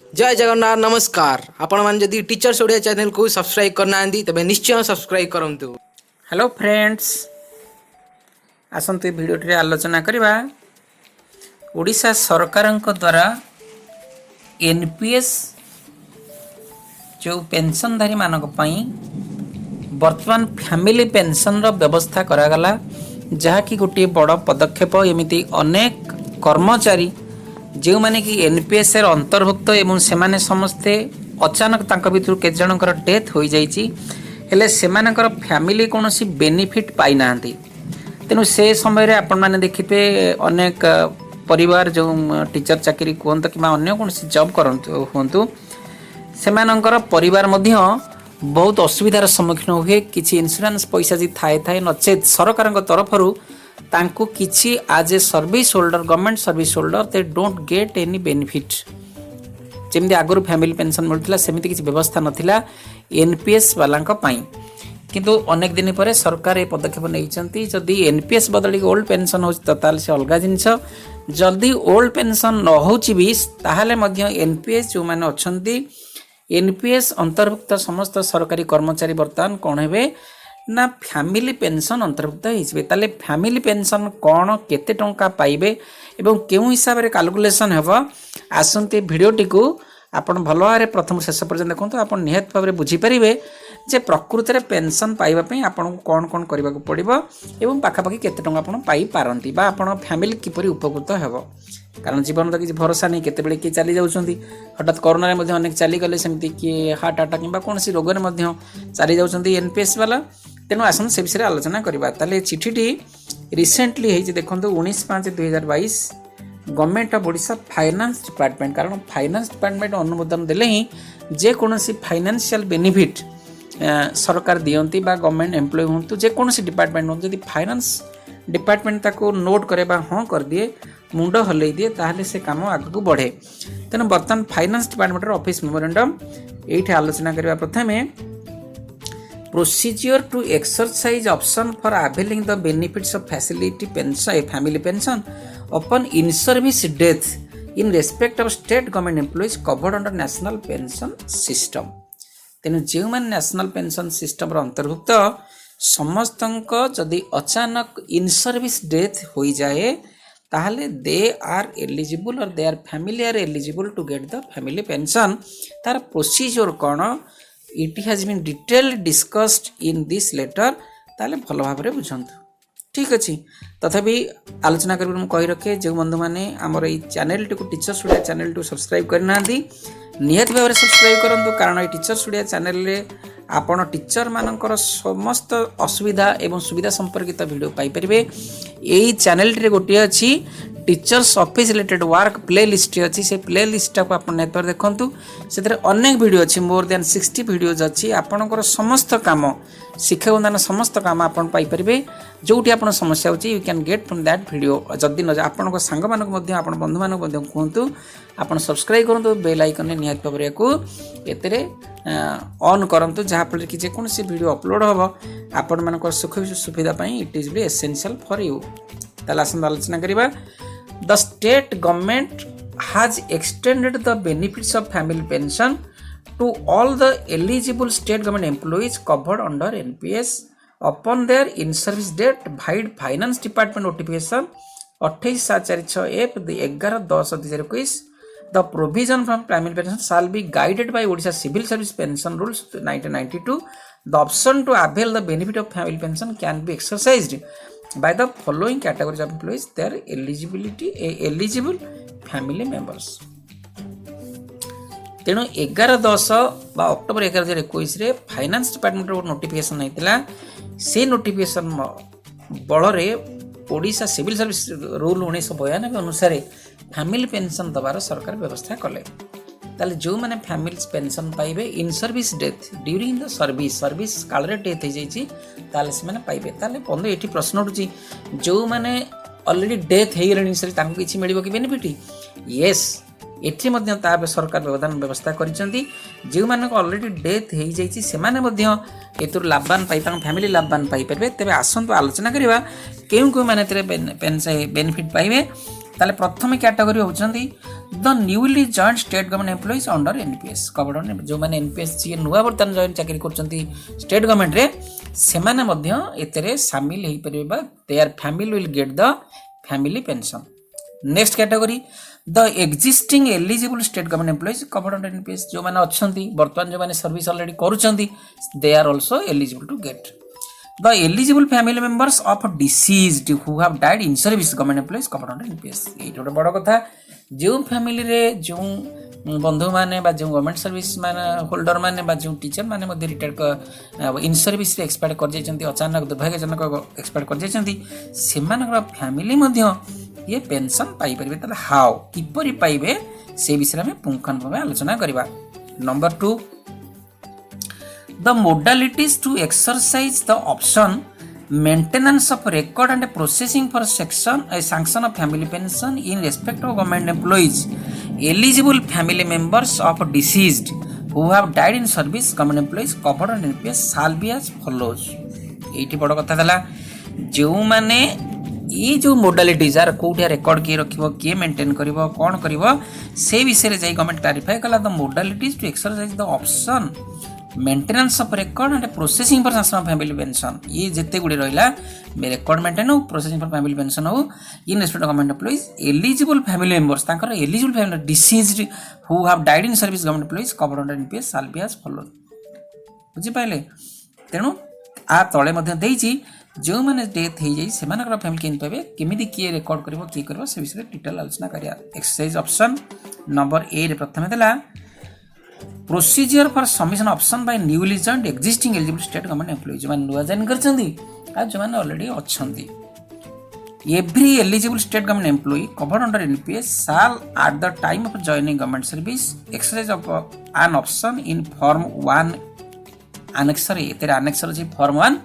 जय जगन्नाथ नमस्कार। आपण मान जदि टीचर्स ओडिया चैनल को सब्सक्राइब करना तेबे निश्चय सब्सक्राइब करंतु। हेलो फ्रेंड्स, आसंतु भिडियोटी आलोचना करबा ओडिशा सरकारक द्वारा एनपीएस जो पेंशनधारी मानक पई वर्तमान फैमिली पेंशन रो व्यवस्था करागला, जहा कि गोटे बड़ पदक्षेप। एमिति अनेक कर्मचारी जो माने कि एनपीएस रे अंतर्भुक्त एवं सेमाने समस्ते अचानक तांक भितर के जनकर डेथ हो जाइछि, हेले सेमानकर फैमिली कोनोसी बेनिफिट पाई नांती। तेणु से समय आपण मैंने देखिए अनेक परिवार जो टीचर चाकरी कहतु कि अन्य कौन जॉब करतु हूँ से परिवार मध्य बहुत असुविधार सम्मुखीन हुए। किसी इन्शुरांस पैसा जी थाए थाए नचेत सरकार तरफ तांको किसी आज a service holder government service holder they don't get any benefit. जमी आगुरी फैमिली पेंशन मिलता सेमती किसी व्यवस्था नाला एनपीएस वाला किंतु अनेक दिन पर सरकार ये पदक्षेप नहीं। जदि एनपीएस बदल ओल्ड पेंशन हो से अलग जिनस, जदि ओल्ड पेंशन न हो एनपीएस जो मैंने अच्छा एनपीएस अंतर्भुक्त समस्त सरकारी कर्मचारी बर्तमान कौन हे ना फैमिली पेंशन अंतर्भुक्त होते। फैमिली पेंशन कौन केते टंका पाइबे एवं केउं हिसाब रे कैलकुलेशन हेबो, आसंते भिडियोटी को आपण भल भाव प्रथम शेष पर्यंत देखो। आप निहत भाव बुझीपारे जे प्रकृत में पेंशन पाइबापी आपन कौन कौन करने को पड़ो एवं पाखापाखि केते टंका आपन पाई पारंती बा आपन फैमिली किपरि उपकृत हेबो। कारण जीवन तो किसी भरोसा नहीं, केते बेले किए चली जाउछंती, हठात कोरोना रे अनेक चली गले, सेमती किए हार्ट अटैक किंबा कोनसी रोग रे चली जाउछंती एनपीएस वाला। तेणु आसन से विषय आलोचना करबा। ताले चिठीटी रिसेंटली हेछि देखंतु 19/5/2022 government of Odisha finance department, कारण फाइनेंस डिपार्टमेंट अनुमोदन देले ही जे कोनसी फाइनेंशियल बेनिफिट सरकार दियंती बा गवर्नमेंट एम्प्लॉय हूँ जेकोसी डिपार्टमेंट हूँ, जदि फाइनेंस डिपार्टमेंट ताको नोट करे बा हाँ कर दिए मुंड हल्ले दिए ताहले से काम आग को बढ़े। तेणु बर्तमान फाइनेंस डिपार्टमेंट ऑफिस मेमोरेंडम ये आलोचना करबा। प्रथमे procedure to exercise option for availing the benefits of facility pension family pension upon in service death in respect of state government employees covered under national pension system. तेणु जो मैंने national pension system अंतर्भुक्त समस्त जदि अचानक इन service death हो जाए ताहले दे are eligible और they are family are eligible to get the family pension. तार प्रोसीजर कौन it has been detailed discussed in this letter, ताले भल भाव में बुझंतु। ठीक अच्छे तथापि आलोचना कर कही रखे जो बंधु मैंने आमर ये channel T teachers Odia channel T subscribe करना निहत भाव में सब्सक्राइब करूँ, कारण ये टीचर्स ओडिया चैनल रे आपण टीचर मानकर समस्त असुविधा एवं सुविधा संपर्कित वीडियो पाइपर। यही चैनल टी गोटे अच्छी teachers office related work play list अच्छी, से प्ले लिस्ट को आप नेट पर देखूँ, से अनेक वीडियो अच्छी मोर देन 60 वीडियोज अच्छी। आपणकर समस्त काम शिक्षा अनुदान समस्त काम आपन पाइपर, जोटी आप समस्या होची you can get from that video. जदि न आपण सांग मानक आपण बंधु मानक कहतु आप सब्सक्राइब करूँ, बेल आइकन निहत भाव को एते ऑन करंतु, जहाँफल कि जेकोसी वीडियो अपलोड हम आपण मानक सुख सुविधा it is be essential for you. ताला आलोचना करिबा। The state government has extended the benefits of family pension to all the eligible state government employees covered under NPS upon their in-service date by Finance Department notification 28/4/6 the 11/10/2021. The provision from primary pension shall be guided by Odisha Civil Service Pension Rules 1992. The option to avail the benefit of family pension can be exercised by the following categories of employees, their eligible family members. तेणु 11/10 बा October 11/2021 finance department notification होता, से notification बल Odisha civil service rule 1992 अनुसार family pension दबार सरकार व्यवस्था कले। ताले जो मैंने फैमिली पेंशन पाइबे in service death during the service काल रे डेथ हो जाइए ताले से मैंने पाइबे। ताले बंधु ये प्रश्न उठुची जो मैंने ऑलरेडी डेथ हो गले किसी मिल कि बेनिफिट? येस, एठी मध्य ता सरकार व्यवस्था करिसेंती। जो मानक ऑलरेडी डेथ हो जाइए से माने मध्य एतुर लाभवान पाई फैमिली लाभवान पाई परबे। तेबे आसंतु आलोचना करिबा केउ केउ माने तेरे पेंशन बेनिफिट पाइबे। ताले प्रथम कैटेगरी होउचंदी the newly joined state government employees under NPS covered जो माने एनपीएस जी नुआ बर्तन जॉइन चाकरी करचंती स्टेट गवर्नमेंट रे से माने मध्य एतरे शामिल हेई परिबा their family will get the family pension. Next category the existing eligible state government employees covered under NPS जो माने अछंती वर्तमान जो माने सर्विस ऑलरेडी करूचंती they are also eligible to get the eligible family members of deceased who have died in service government employees covered under NPS। ये ଗୋଟେ ବଡ଼ କଥା ଯେଉଁ ଫ୍ୟାମିଲିରେ ଯେଉଁ ବନ୍ଧୁମାନେ ବା ଯେଉଁ ଗଭର୍ଣ୍ଣମେଣ୍ଟ ସର୍ଭିସ ମାନେ ହୋଲ୍ଡର ମାନେ ବା ଯେଉଁ ଟିଚର ମାନେ ମଧ୍ୟ ରିଟାୟାର୍ଡ ଇନ୍ ସର୍ଭିସରେ ଏକ୍ସପାୟାର୍ଡ କରିଯାଇଛନ୍ତି ଅଚାନକ ଦୁର୍ଭାଗ୍ୟଜନକ ଏକ୍ସପାୟାର୍ଡ କରିଯାଇଛନ୍ତି ସେମାନଙ୍କର ଫ୍ୟାମିଲି ମଧ୍ୟ ଇଏ ପେନସନ୍ ପାଇପାରିବେ। ତାହେଲେ ହାଉ କିପରି ପାଇବେ ସେ ବିଷୟରେ ଆମେ ପୁଙ୍ଖାନୁପୁଙ୍ଖ ଭାବେ ଆଲୋଚନା କରିବା। Number 2 the modalities to exercise the option maintenance of record and processing for section a sanction of family pension in respect of government employees eligible family members of deceased who have died in service government employees covered under NPS shall be as follows। एठी बड़ कथा दला जो माने ये जो modality jar कोठिया record किए रखिबो के मेंटेन करिवो कोन करिवो से विषय रे जाई गवर्नमेंट क्लैरिफाई कला the modalities to exercise the option maintenance of record and processing for sanction of family pension ये जिते गुडी रहिला रिकॉर्ड मेंटेन हो प्रोसेसिंग फॉर फैमिली पेंशन हो in respect of government employees eligible family members तांकर eligible family deceased who have died in service government employees covered under NPS shall be as follow बुझी पाइले। तेणु आ तळे मध्ये देइची जो माने डेथ हे जाई सेमानकर फैमिली केन पाबे केमिति किए रेकॉर्ड करबो की करबो से विषय डिटेल आलोचना करिया। एक्सरसाइज ऑप्शन नंबर ए रे प्रथमे देला procedure for submission option by newly joined existing eligible state government employees जो न्यू जॉइन करछंती आ जो माने ऑलरेडी अछंती every eligible state government employee covered under NPS shall at the time of joining government service exercise of an option in form 1 annexure तेरे annexure G form 1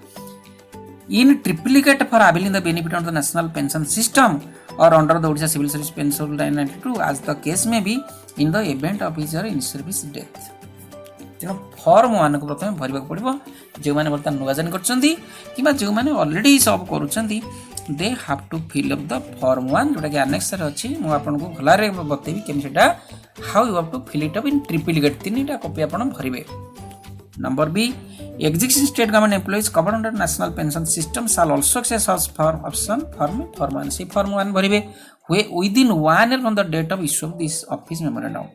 in triplicate for availing the benefit of the national pension system or under the Odisha Civil Service Pension Rule 992 as the case may be in the event of his or in service death। तेणु form 1 को प्रथम भरवा पड़ो जो मैंने बर्तमान नुआ join करछंती किबा जो मैंने ऑलरेडी सब करूछंती they have to fill up the form 1 जोटा कि एनेक्स रे अछि मु आपन को भलारे बतेबी केन सेटा how you have to fill it up in triplicate तीनटा कॉपी आपन भरिबे। Number B existing state government employees covered under national pension system shall also access for option form 1 से form 1 भरिबे हुए within 1 year from the date of issue of this office memorandum।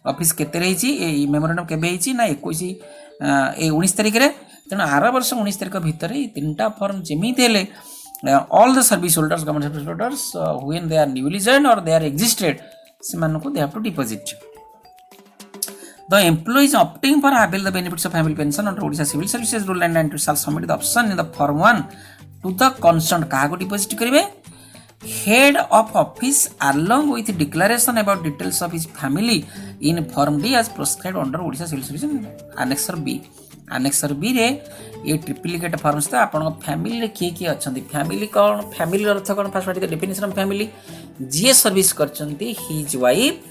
Office केते रहिची ए memorandum केबे हिची ना 21 ए 19 तारिख रे तेन are वर्ष 19 तारिख भीतर ए तीनटा फॉर्म जेमिति हेले all the service holders government service holders when they are newly joined or they are existed से मानको they have to deposit। The employees opting for avail the benefits of family pension under Odisha Civil Services Rule 992 shall submit the option in the form 1 to the concerned kahago deposit karibe head of office along with declaration about details of his family in form D as prescribed under Odisha Civil Services Annexure B। Annexure B रे ये triplicate forms तो आपन family रे किए अछंती family कोन family अर्थ कोन first what definition of family जे सर्विस करचंती his wife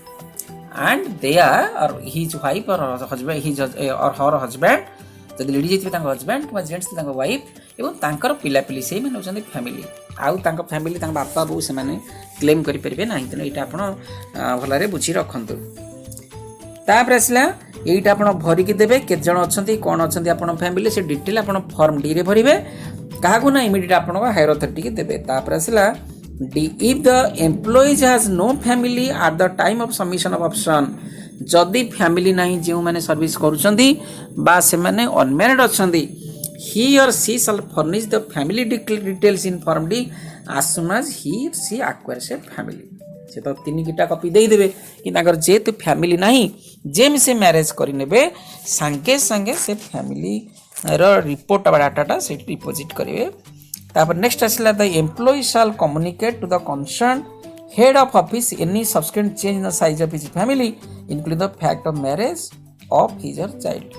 and they are or his wife or husband his or her husband जदि लेडी जेति तांको हस्बैंड कि जेंट्स तांको वाइफ एवं तांकर पिला पिली सेही माने होचंदी फैमिली आउ तांको फैमिली तांको बापा बो से माने क्लेम करि परिबे नाही तने एटा आपण भलारे बुझी रखंतु। तापर असला एटा आपण भरि के देबे के जण अछंती कोन अछंती आपण फैमिली से डिटेल आपण फॉर्म डी रे भरिबे काहाकू ना इमीडिएट आपण हायर अथॉरिटी के देबे। तापर असला D if the employee has no family at the time of submission of option जदि फैमिली नहीं जो माने सर्विस करूछंती बा से माने unmarried अछंती he or she shall furnish the family details in form D as soon as he or she acquires a family। से तो तीन किटा कॉपी दे देबे कि ताकर जेतु फैमिली नहीं जेम से मैरिज करि नेबे संगे संगे से फैमिली रो रिपोर्ट बा डाटाटा से डिपॉजिट करिवे। तापर नेक्स्ट आसला the employee shall communicate to the concern head of office any subsequent change in the size of his family including the fact of marriage of his और चाइल्ड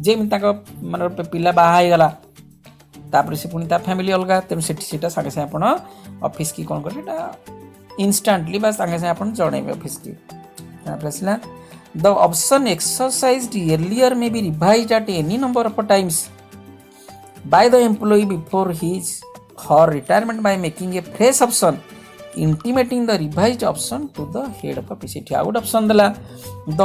जेम ताको माने पिला बाहा हे गला तापर से पुनी ता फैमिली अलगा तेम सेटा संगे से आपण ऑफिस की कोन करटा इंस्टेंटली बस संगे से आपण जणेबे ऑफिस की। तापर आसला the option exercised earlier may be revised at any number of times by the employee before his her retirement by making a fresh option intimating the revised option to the head of office. एठी out option देला the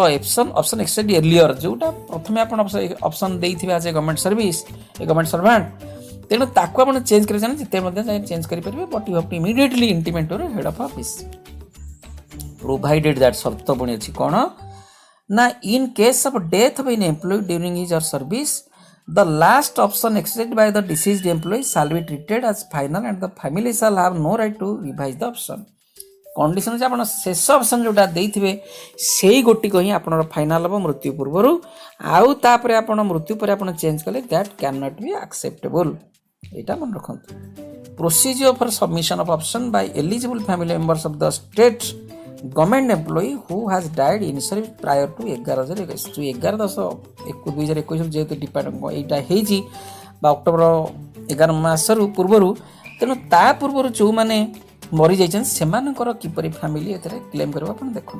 option except earlier जोटा प्रथमे आपण option देइथिबे as a government service a government servant तेणु ताकू आपण change करि जाने जिते मध्ये चेंज करि परिबे but you have to immediately intimate to head of office provided that शर्त पुणी अछि कोन ना in case of death of an employee during his or service the last option exercised by the deceased employee shall be treated as final and the family shall have no right to revise the option. Condition जे आपण शेष option जोटा देइथिबे सेही गोटी को ही आपण final हो मृत्यु पूर्वरु आउ तापरे आपण मृत्यु पर आपण चेंज कले that can not be acceptable एटा मन रखंतु procedure for submission of option by eligible family members of the state government employee who has died in service prior to 11/10 जो 11/10/2021 जेहेतु डिपार्टमेंट एटा हेजी बा अक्टोबर 11 मासरु पूर्वरु तेनु ता पूर्वरु जो माने मरि जाइछन सेमानकर किपरि फैमिली एतरे क्लेम करबा अपन देखु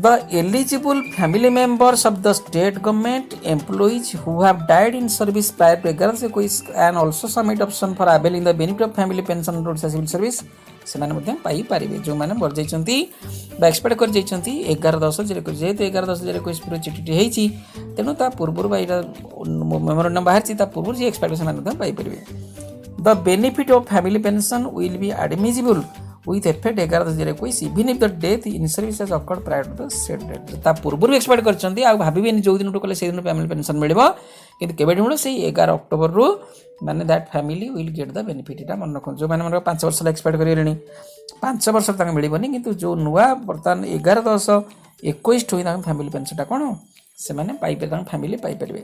the eligible family members of the state government employees who have died in service prior to 11/21 and also submit option for availing the benefit of family pension or civil service ସେମାନେ ମଧ୍ୟ ପାଇପାରିବେ ଯେଉଁମାନେ ମରିଯାଇଛନ୍ତି ବା expired କରିଯାଇଛନ୍ତି 11/10 ଯେହେତୁ 11/10 ପୁରା ଚିଠିଟି ହେଇଛି ତେଣୁ ତା ପୂର୍ବରୁ ବା ଏଇଟା ମେମୋରାଣ୍ଡମ୍ ବାହାରିଛି ତା ପୂର୍ବରୁ ଯିଏ ଏକ୍ସପାୟାର୍ଡ ସେମାନେ ମଧ୍ୟ ପାଇପାରିବେ the benefit of family pension will be admissible with effect 11/10 even if the death in service has occurred prior to the said date ता पूर्वरु एक्सपायर करछंती आ भाबिबेनी जो दिन कले से दिन फैमिली पेंशन मिलबो किंतु केबे मिलो से 11 अक्टोबर रु माने that family will get the benefit एटा मन रखो जो माने 5 वर्ष एक्सपायर करिलेनी 5 वर्ष तक मिलबोनी किंतु जो नुवा वर्तमान 11/10/21 होई ता फैमिली पेंशन ता कोन से माने पाई पे ता फैमिली पाई परबे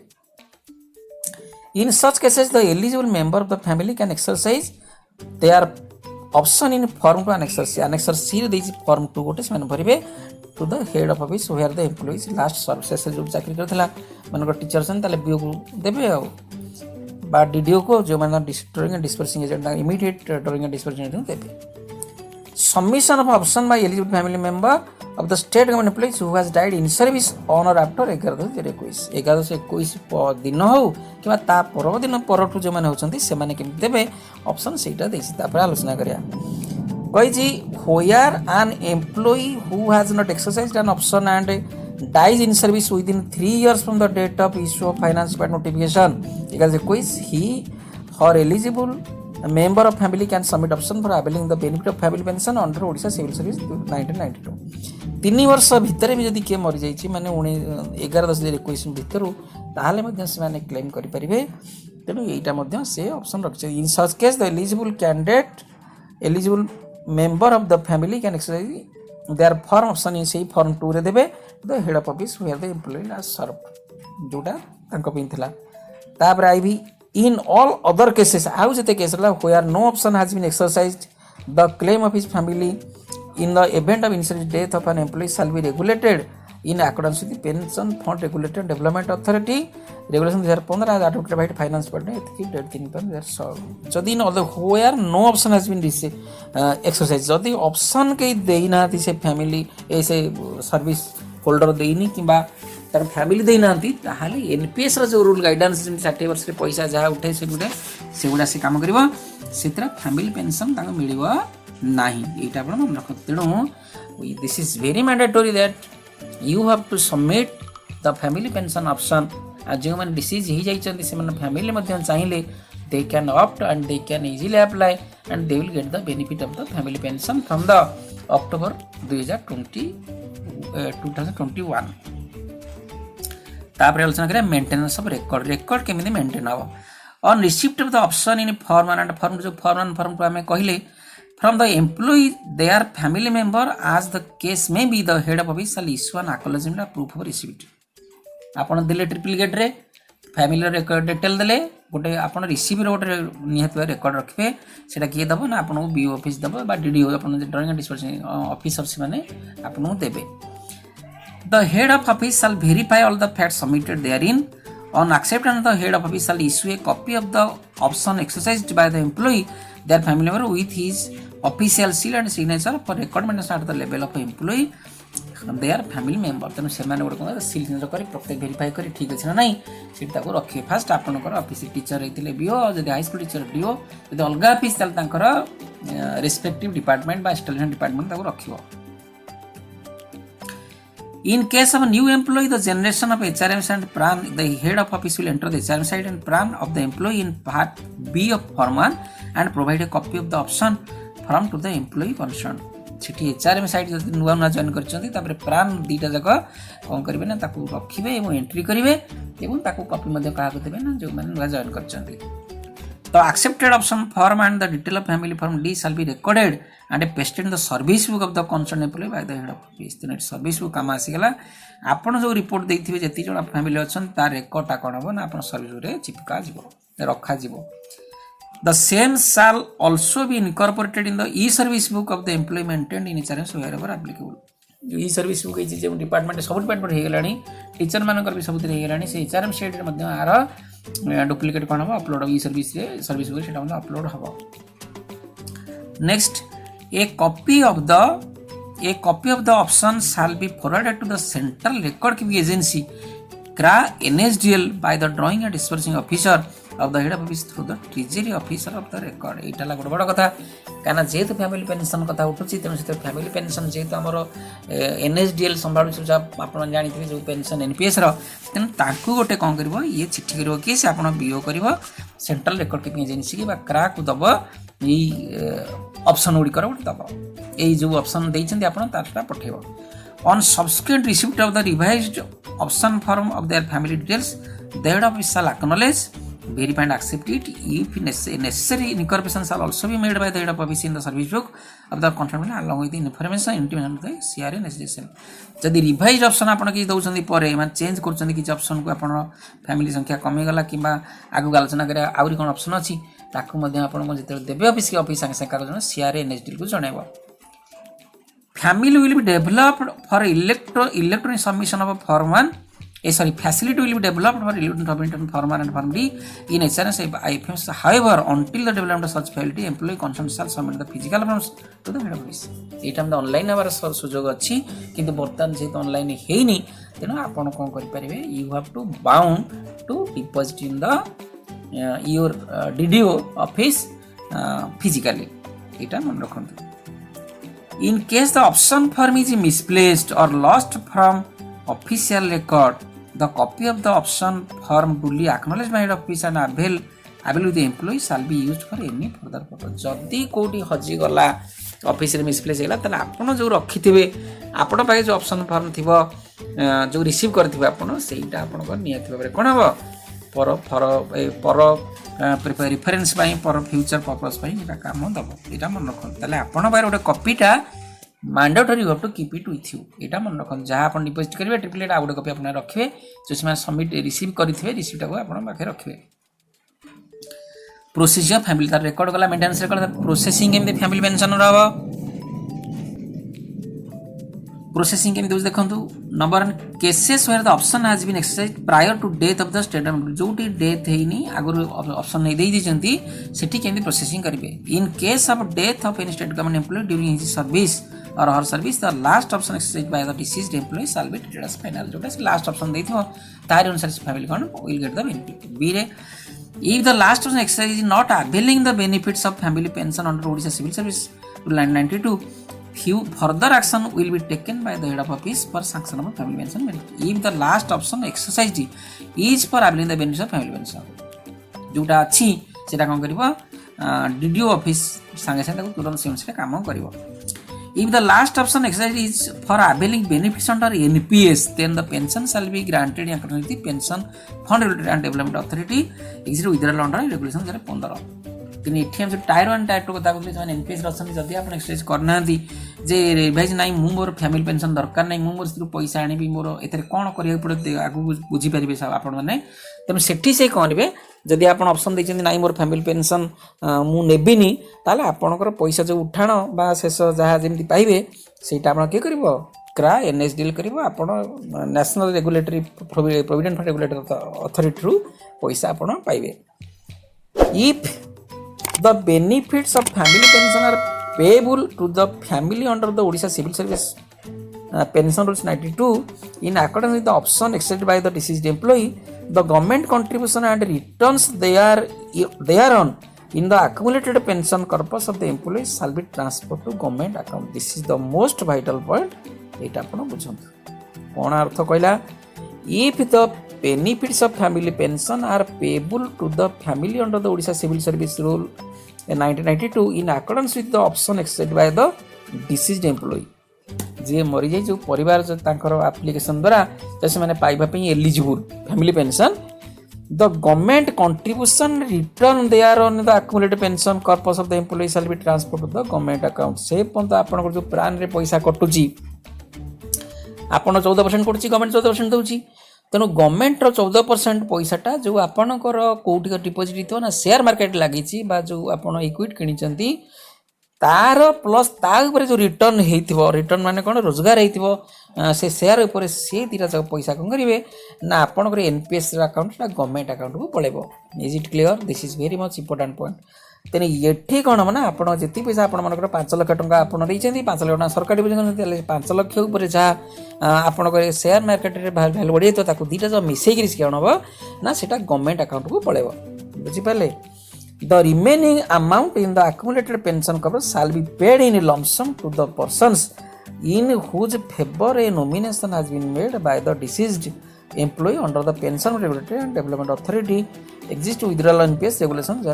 in such cases the eligible member of the family can exercise their option in form two annexure C रे देछि फॉर्म 2 गोटे से भरिबे to the head of office where the employees last service से जो चाकरी करथला मानक टीचर सन ताले बीओ को देबे आ बा डीडीओ को जो मान destroying and disbursing agent immediate drawing and disbursing agent देबे submission of option by eligible family member of the state government employees who has died in service on or after 11/21 दिन हो कि ता परव दिन परठु जो माने होचंती से माने केम देबे ऑप्शन सेटा देछि तापर आलोचना करिया कहि जी होयर an employee who has not exercised an option and dies in service within 3 years from the date of issue of finance department notification 11/21 he or eligible a member of family can submit option for availing the benefit of family pension under Odisha Civil Service 1992 3 वर्ष भितर भी जदि के मरि जाइछि माने 11/10/21 भितर ताहाले मध्य से माने क्लेम करि परिबे तेनु एटा मध्य से ऑप्शन रखछ in such case the eligible member of the family can exercise their form option in से फॉर्म 2 रे देबे the head of office where the employee has served जोटा तांको पिनथला तापर आइबी in all other cases how jete case la where no option has been exercised the claim of his family in the event of insurance death of an employee shall be regulated in accordance with the pension fund regulatory and development authority regulation 2015 as adopted by finance department ethic date 3 jodi in all the where no option has been exercised jodi option ke deina thi se family ऐसे service holder देइनी किबा तार family देना ताहले NPS रो जो rule guidance 60 वर्ष रे पैसा जहा उठे से गुडा से काम करबो सेतरा फैमिली पेंशन तांग मिलिबो नाही एटा आपण मन रख तेणु this is very mandatory that you have to submit the family pension option आ जो मन डिसीज ही जाई चंदी से मन फैमिली मध्ये चाहिले they can opt and they can easily apply and they will get the benefit of the family pension from the October 2021 तापर आलोचना करें मेंटेनेंस ऑफ रिकॉर्ड केमिति मेंटेन हो on receipt of the option in form 1 and form 2 form 1 form 2 हमें कहले from the employee their family member as the case may be the head of office shall issue N acknowledgement of proof of receipt आपण दिले triple gate रे family record detail देले गोटे आपण receive रे गोटे निहत रिकॉर्ड रखबे सेटा किए दबो ना आपण बीओ ऑफिस दबो बा डीडीओ आपण ड्राइंग एंड डिस्पर्सिंग ऑफिसर्स माने आपण देबे The head of office shall verify all the facts submitted therein. On acceptance, the head of office shall issue a copy of the option exercised by the employee, their family member, with his official seal and signature for record maintenance at the level of employee. They are family member तेणु से गोटे सिल कर प्रत्येक verify कर ठीक अच्छे ना नहीं सीटा रखिए फास्ट आपंकर ऑफिस टीचर होते बीओ जब हाईस्कूल टीचर डीओ जब अलग office respective department installation department रखियो In case of a new employee, the generation of HRMs and PRAN, the head of office will enter the HRM side and PRAN of the employee in part B of Form 1 and provide a copy of the option form to the employee concerned. Sethi HRM site जब नुआ नुआ join कर प्राण दुईटा जाक कौन करेंगे ना रखिए और एंट्री करेंगे और कॉपी क्या देवे ना जो मैंने नुआ जॉइन कर The accepted option form and the detail of family form D shall be recorded and pasted in the service book of the concerned employee by the head of office. तो net service book काम आसीगला आपण जो report देथिबे जति जण family अछन तार रेकॉर्डटा कोन हो ना आपण सर्विस रे चिपका जिवो रखा जिवो The same shall also be incorporated in the e-service book of the employee maintained in HRMs wherever applicable. जो e-service book है जो डिपार्टमेंट सब डिपार्टमेंट हो गलानी टीचर मानकर भी सब हो गलानी से HRM शेड रे मध्ये आर डुप्लिकेट कोन हो अपलोड e-service रे सर्विस बुक सेटा मध्ये अपलोड हो next a copy of the option shall be forwarded to the central record keeping agency CRA NSDL by the drawing and disbursing officer of the head of office through the treasury officer of the record एटा ला गोटे बड़ कथा काना जेहेतु family pension कथा उठुची तेणु से family pension जेहेतु आमर NSDL संभालु आपन जानिथिबे जो पेंशन एनपीएस रो तेणु ताकू गोटे कौन करिवो ये चिट्ठी करिवो कि से आपन बीओ करिवो सेंट्रल रेकर्ड कीपिंग एजेंसी की बा क्रा को दब ई ऑप्शन गुडी कर गोटे दब ए जो ऑप्शन देइछन्ती आपन Tata पठेबो on subsequent receipt of the revised option form of their family details the head office shall acknowledge verify and accept it if necessary incorporation shall also be made by the head of office in the service book of the contract along with the information intimation of the CRA and SDSL जदि revise option आपण कि दउछन्ती परे माने change करछन्ती कि option को आपण family संख्या कमी गला किबा आगु आलोचना करे आउरी कोन ऑप्शन अछि ताकू मध्ये आपण को जेते देबे ऑफिस के ऑफिस संगे संगे कागज CRA and SDSL को जणाइबो Family will be developed for electronic submission of a Form 1. Facility will be developed for electronic submission Form 1 and Form D in HRS IFMs. However, until the development of such facility, employee concerned shall submit the physical forms to the head office. एटा हम online our सुयोग अछि किंतु बर्तमान जे online हेनी तेनो आपण कोन करि परिबे you have to bound to deposit in the your DDO office physically एटा मन रखंतु In case the option form is misplaced or lost from official record, the copy of the option form duly acknowledged by the office and available with the employee shall be used for any further purpose. जदि कोठी हजि गला office रे misplace हैला तने आपण जो रखिथिबे आपण पाके जो ऑप्शन फॉर्म थिबो जो रिसीव करथिबे आपण सेइटा आपण को नियत भाबरे कोन हबो पर रेफरेंस पाई पर फ्यूचर पर्पस पाई एटा काम दबो एटा मन रखन तले आपण बारे ओटे कॉपीटा mandatory you have to keep it with you एटा मन रखन जहा आपण डिपॉजिट करिवे ट्रिपलेट आ ओटे कॉपी आपण रखिबे जो से सबमिट रिसीव करथिबे रिसीप्ट को आपण पाखे रखिबे प्रोसीजर फैमिली तार रिकॉर्ड गला मेंटेनेंस रिकॉर्ड प्रोसेसिंग केमते फैमिली पेंशन रहबो प्रोसेसिंग केमते देखंतु number 1 cases where the option has been exercise prior to death of the state जोटी डेथ हेनी आगु ऑप्शन नै देई दिचंती सेठी केमते प्रोसेसिंग करिवे in case of death of any state government employee during his service or her service the last option exercise by the deceased employee shall be treated as final जोटा last option देथिबो तार अनुसार family कोन will get the benefit बी रे if the last option exercise is not availing the benefits of family pension under Odisha Civil Service Rule 992 few further action will be taken by the head of office for sanction of family pension benefit if the last option exercised is for availing the benefits of family pension जोटा अछि सेटा कोन करबो DDO office संगे संगे तुरंत से अनुसार काम करबो if the last option exercise is for availing benefits under NPS then the pension shall be granted in accordance with the pension fund regulatory and development authority executive withdrawal under regulation 15 कि ATM जो tyre 1 tyre 2 कथा कहले जे NPS रसन जदी आपण exercise करना दी जे revise नाही मु मोर family pension दरकार नाही मु मोर स्त्री पैसा आनी भी मोर एतरे कोन करिया पड़े आगु बुझी परिबे सब आपण माने तमे सेठी से करबे जदि आपण ऑप्शन दैछन नाही मोर फैमिली पेंशन मु नेबिनी ताले आपणकर पैसा जो उठाण बा शेष जहा जेमति पाइबे सेटा आपण के करबो क्रा एनएसडीएल करबो आपण national regulatory provident fund regulatory authority रु पैसा आपण पाइबे if the benefits of family pension are payable to the family under the Odisha Civil Service pension rules 92, in accordance with the option accepted by the deceased employee, the government contribution and returns thereon in the accumulated pension corpus of the employee shall be transferred to government account. This is the most vital point. ଏଇଟା ଆପଣ ବୁଝନ୍ତୁ କ'ଣ ଅର୍ଥ କହିଲା। if the benefits of family pension are payable to the family under the Odisha Civil Service Rule 1992 in accordance with the option accepted by the deceased employee, जे मरीजाई जो परिवार जो तांकर एप्लिकेशन द्वारा से पाइबा eligible family pension, the government contribution return thereon the accumulated pension corpus of the employee shall be transfer to the government account. से पर्यंत आपन जो प्लान रे पैसा कटुची आपन 14% कटुची, गवर्नमेंट 14% दउची, तेणु गवर्नमेंट 14% पैसाटा जो आपणकर कोठी डिपोजिट थो ना शेयर मार्केट लागी जो आपन इक्विटी किनिचंती तार प्लस ता ऊपर जो रिटर्न होइथिबो, रिटर्न माने कोन रोजगार होइथिबो से शेयर ऊपर से दीटा जो पैसा कोन करिवे ना आपणकर एनपीएस अकाउंट ना गवर्नमेंट अकाउंट को पळेबो। Is it clear? This is very much important point. तेने एठी कोन माने आपण जेती पैसा आपण मनकर 5 लाख टंका आपण रहिचंती, 5 लाख टंका सरकार डिपोजिट करते 5 लाख ऊपर जा आपणकर शेयर मार्केट रे वैल्यू बढ़ी तो ताको दीटा जो मिसई करी कोन हो ना सेटा गवर्नमेंट अकाउंट को पळेबो। बुझी पाले? The remaining amount in the accumulated pension cover shall be paid in lump sum to the persons in whose favor a nomination has been made by the deceased employee under the Pension Regulatory and Development Authority exist withdrawal NPS regulations.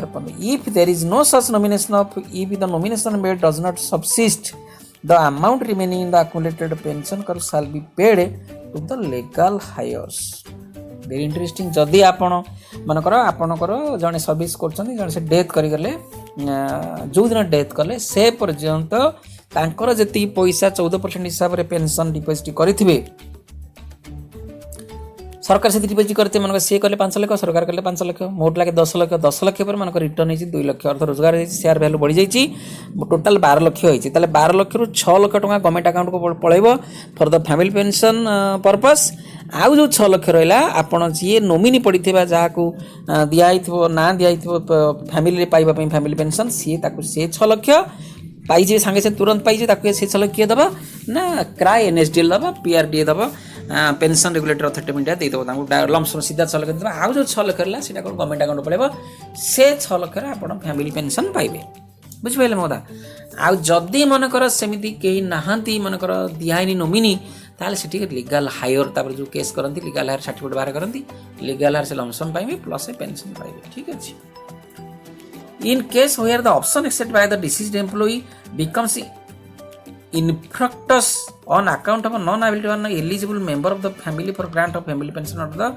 If there is no such nomination if the nomination made does not subsist, the amount remaining in the accumulated pension cover shall be paid to the legal heirs. Very interesting. जदि आपण मनकर आपणकर जड़े service कर से death करगले जो दिन death कले से पर्यंत तांकर जति पैसा 14% हिसाब से पेंशन डिपोजिट करेंगे सरकार से डिपोजिट करते मन सी कले 5 लाख, सरकार कले 5 लाख, मोट लागे 10 लाख, 10 लाख पर मन रिटर्न होती 2 लाख अर्थ रोजगार शेयर वैल्यू बढ़ी जाइए, टोटाल 12 लाख होती। 12 लाख रु 6 लाख टका गवर्नमेंट अकाउंट को पड़ेब for the family pension purpose. आउ जो 6 लाख रहा आपड़ जी नोमिनी पड़ी जहाँ को दिखाई ना दिखाई फैमिली पाइबा फैमिली पेंशन सी से 6 लाख पाइजे सांगे से तुरंत पाइजे से 6 लाख किए दबा ना क्राय एनएसडीएल दबा पीआरडीए दबा pension regulatory authority of India देदेव लमसम सीधा 6 लाख देवा। आउ जो 6 लाख रहा से गवर्नमेंट अकाउंट पड़ेब से 6 लाख आप फैमिली पेंशन पाइबे। बुझिपारे मोदा? आउ जदि मनकर सेमिति केही नाहांती मनकर दिहाइनी नोमिनी ताले सेठी लीगल हायर तापर जो केस करंती लीगल हायर सर्टिफिकेट बाहर करंती लीगल हायर से लमसम पाइबे प्लस पेंशन पाइबे। ठीक अछि। In case where the option accepted by the deceased employee becomes infructuous on account of a non-ability or eligible member of the family for grant of family pension under the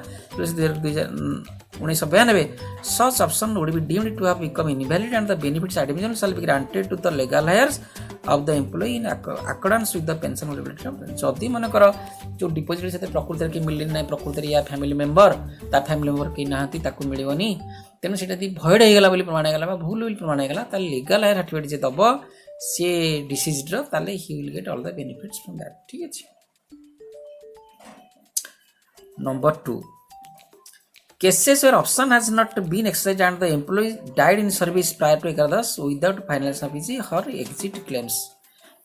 1992, such option would be deemed to have become invalid and the benefits addition shall be granted to the legal heirs of the employee in accordance with the pension regulatory. जदि मनकर जो deposit से प्रकृति की मिलनी ना प्रकृति या family member ता फैमिली मेंबर के नाहांती ताकू मिलबनी तेणु से भयड होगा बोली प्रमाण होगा भूल बोली प्रमाण होगा लीगल हायर सर्टिफिकेट जे दब सी डिसीज्ड ताले he will get all the benefits from that. ठीक है। Number 2, cases where option has not been exercised and the employee died in service prior to 11 without finalization of his or exit claims।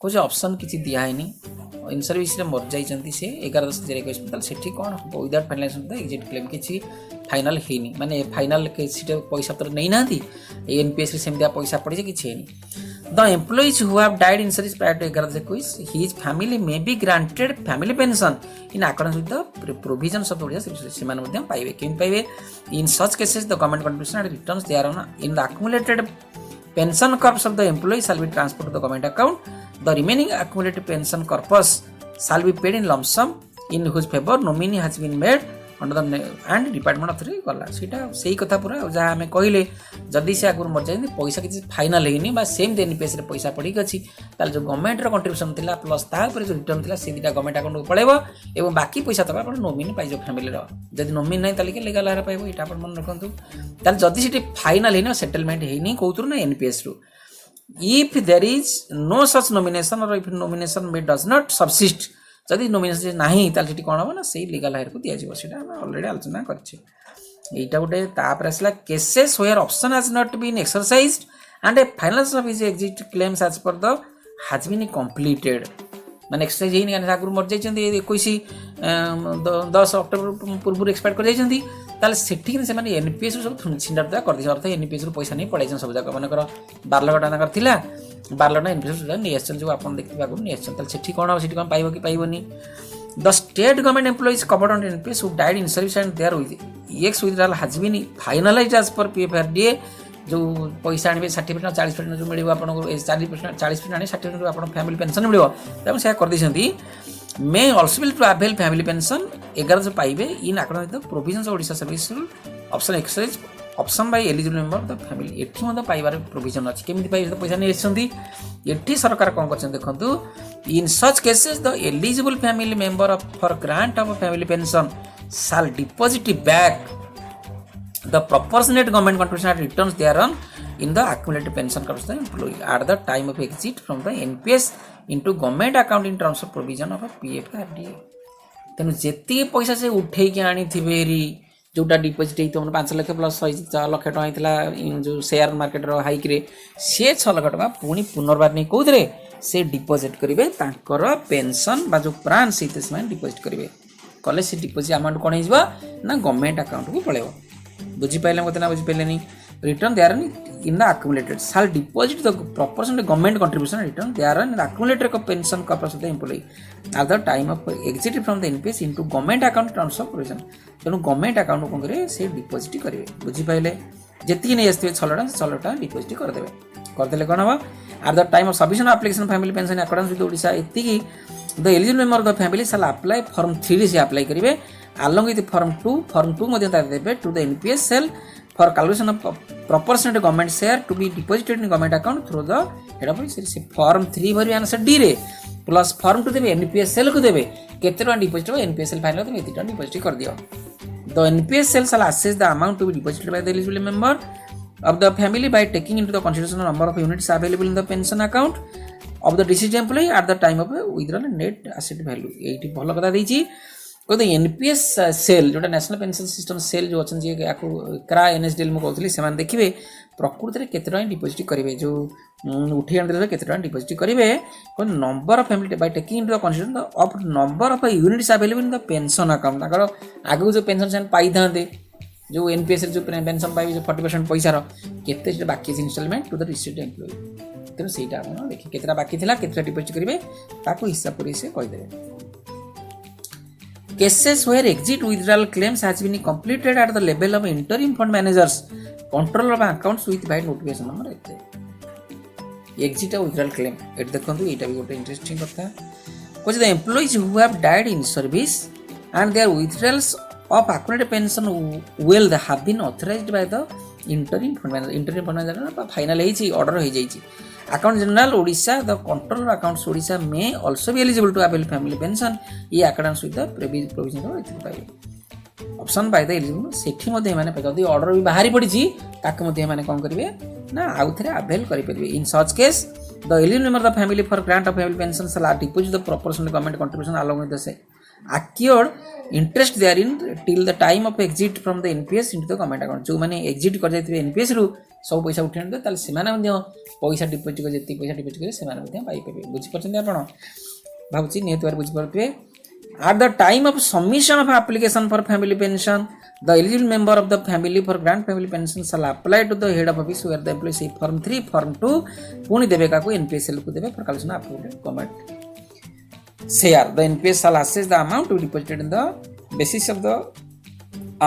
कुछ option किसी दिया है नहीं in service रे मर जाइछंती से 11/2021 सेठी कोन without finalisation the exit claim किछि फाइनल हेनी माने फाइनल के सीटे पैसा तर नै नाथि एनपीएस रे सेमदिया पैसा पड़ी जे किछि हेनी। The employees who have died in service prior to 11/21 his family may be granted family pension in according with the provisions of Odia से मान मध्यम पाइबे केन पाइबे in such cases the government contribution and returns they are on in the accumulated pension corpus of the employee shall be transferred to the government account. The remaining accumulated pension corpus shall be paid in lump sum in whose favor nominee has been made under the and department authority गला सीटा सही कथा पूरा जहाँ आम कहले जदि से आगुरी मर जाए पैसा किसी फाइनाल होनी सेम एनपीएस रे पैसा पड़ी अच्छी ताल जो गवर्नमेंट कंट्रीब्यूशन थिला प्लस तापर जो रिटर्न थिला से दुटा गवर्नमेंट अकाउंट को पड़ेब और बाकी पैसा तक आप नोमिनी पाइज फैमिली जब नोमिनी ना ताल लेगाल हायर पाइब यहाँ आप मन रखु ताल जदि से फाइनाल होनी सेटलमेंट होनी कौन ना एनपीएस रु if there is no such nomination or if nomination made does not subsist जदि नोमिनेशन नहीं ताल सेठी कोन हो ना सही लीगल हायर को दिया जीवो सेटा हम ऑलरेडी आलोचना करछे। एटा गोटे तापर आसला cases where option has not been exercised and a finalisation of his exit claims as per the has been completed ମାନେ ଏକ୍ସରସାଇଜ ହେଇନି କାରଣ ଆଗରୁ ମରିଯାଇଛନ୍ତି 21 ଅକ୍ଟୋବର ପୂର୍ବରୁ ଏକ୍ସପାୟାର କରିଯାଇଛନ୍ତି, ତାହେଲେ ସେଠିକି ସେମାନେ ଏନ୍ପିଏସ୍ରୁ ସବୁ ଛିଣ୍ଡା କରିଦେଇଛନ୍ତି। ଅର୍ଥାତ୍ ଏନ୍ପିଏସ୍ରୁ ପଇସା ନେଇ ପଳାଇଛନ୍ତି ସବୁ ଯାକ। ମନେକର 12 ଲକ୍ଷ ଟଙ୍କା ତାଙ୍କର ଥିଲା, 12 ଲକ୍ଷ ଟଙ୍କା ଏନ୍ପିଏସ୍ରୁ ନେଇ ଆସିଛନ୍ତି, ଯେଉଁ ଆପଣ ଦେଖିବେ ଆଗରୁ ନେଇ ଆସିଛନ୍ତି। ତାହେଲେ ସେଠି କ'ଣ ହେବ, ସେଠି କ'ଣ ପାଇବ କି ପାଇବନି? The state government employees covered under NPS who died in service and their EX withdrawal has been finalized as per PFRDA। जो पैसा आने 60% 40% जो मिले आपको 40% आने 60% आप फैमिली पेंशन मिले तेनाली से करदे may also will to avail family pension 11 पाइबे in according to provisions of Odisha service rule option exercise option by eligible member of the family. एठी मते पाइबार प्रोविजन अछि केमिति पाइ पैसा नै आछंती। एठी सरकार कोन करछन देखंतु, in such cases the eligible family member of for grant of family pension shall deposit back the proportionate government contribution and returns thereon in the accumulated pension comes the employee at the time of exit from the NPS into government account in terms of provision of a PFRDA। तेनु जेती पैसा से उठे के आनी थिबेरी जोटा deposit हेतो 5 lakh plus 6 lakh टका हितला जो शेयर मार्केट रो हाइक रे से 6 लाख टका पुनी पुनर्बार नै कोदरे से डिपॉजिट करिवे तांकर पेंशन बा जो प्राण से से डिपॉजिट करिवे कले से डिपॉजिट अमाउंट कोन हिजबा ना गवर्नमेंट अकाउंट को पळेबो। बुझी पाइले मते ना बुझी पाइले नहीं। Return therein the accumulated shall deposit the proportion government contribution return therein the accumulated pension corpus of the employee at the time of exit from the NPS into government account terms of provision. तेणु government account को करे से deposit करेंगे। बुझी पाइले जेतिक नहीं आसते 6 lakh deposit करदेवे करदेले कौन हम at the time of submission application family pension according with Odisha एतिकी the eligible member of the family shall apply form 3 से अप्लाई करेंगे along with form 2 मध्ये देबे to the NPS cell for calculation of proportionate government share to be deposited in government account through the head office से form 3 भरि आंसर D रे plus form 2 देबे NPS cell को देबे केते टका डिपॉजिट हो एनपीएस सेल फाइनल तो एते टका डिपॉजिट कर दियो। The NPS cell shall assess the amount to be deposited by the eligible member of the family by taking into the consideration number of units available in the pension account of the deceased employee at the time of withdrawal net asset value. एटी भलो कथा देछि कहते NPS cell जो national pension system cell जो अच्छा क्रा NSDL मुझे कहती से देखिए प्रकृति में केते टका डिपॉजिट करेंगे जो उठे आने केते टका डिपॉजिट करेंगे number of family by taking into the consideration of number of units available in the pension account आगु जो पेंशन से पाई था जो एनपीएस जो पेंशन पाइबे 40% पैसा केते बाकी instalment to the received employee. तेणु से देखिए केतेटा बाकी थिला केतेटा डिपॉजिट करेंगे ताको हिसाब कर से कहीदेवे। Cases where exit withdrawal claims has been completed at the level of interim fund managers, controller of accounts with by notification number एते exit withdrawal claim एट देखंतु एटा भी गोटे इंटरेस्टिंग कथा कुछ the employees who have died in service and their withdrawals of accumulated pension will have been authorized by the interim fund manager ना final हेची ऑर्डर हो जाईची। Account general Odisha the controller accounts Odisha may also be eligible to avail family pension ये accounts with the provision of पाइबे option by the eligible सेठी मध्ये माने जदी ऑर्डर भी बाहरी पड़ी ताके मध्ये माने कोन करिवे ना आउ थरे अवेल करि परिबे। In such case the eligible member of the family for grant of family pension shall deposit the proportional government contribution along with the से acquired interest therein till the time of exit from the NPS into the government account। जो माने exit कर जायथिबे NPS रु सब पैसा उठेन दे ताल सेमाने मध्ये पैसा डिपॉजिट कर जति पैसा डिपॉजिट करे सेमाने मध्ये पाई पेबे। बुझि परछन आपण भाबुची नियत बार बुझि परथबे। at the time of submission of application for family pension the eligible member of the family for grant family pension shall apply to the head of office where the employee say form 3 form 2 पुनी देबे का को NPS को देबे for calculation approved government share। The NPS shall assess the amount to be deposited in the basis of the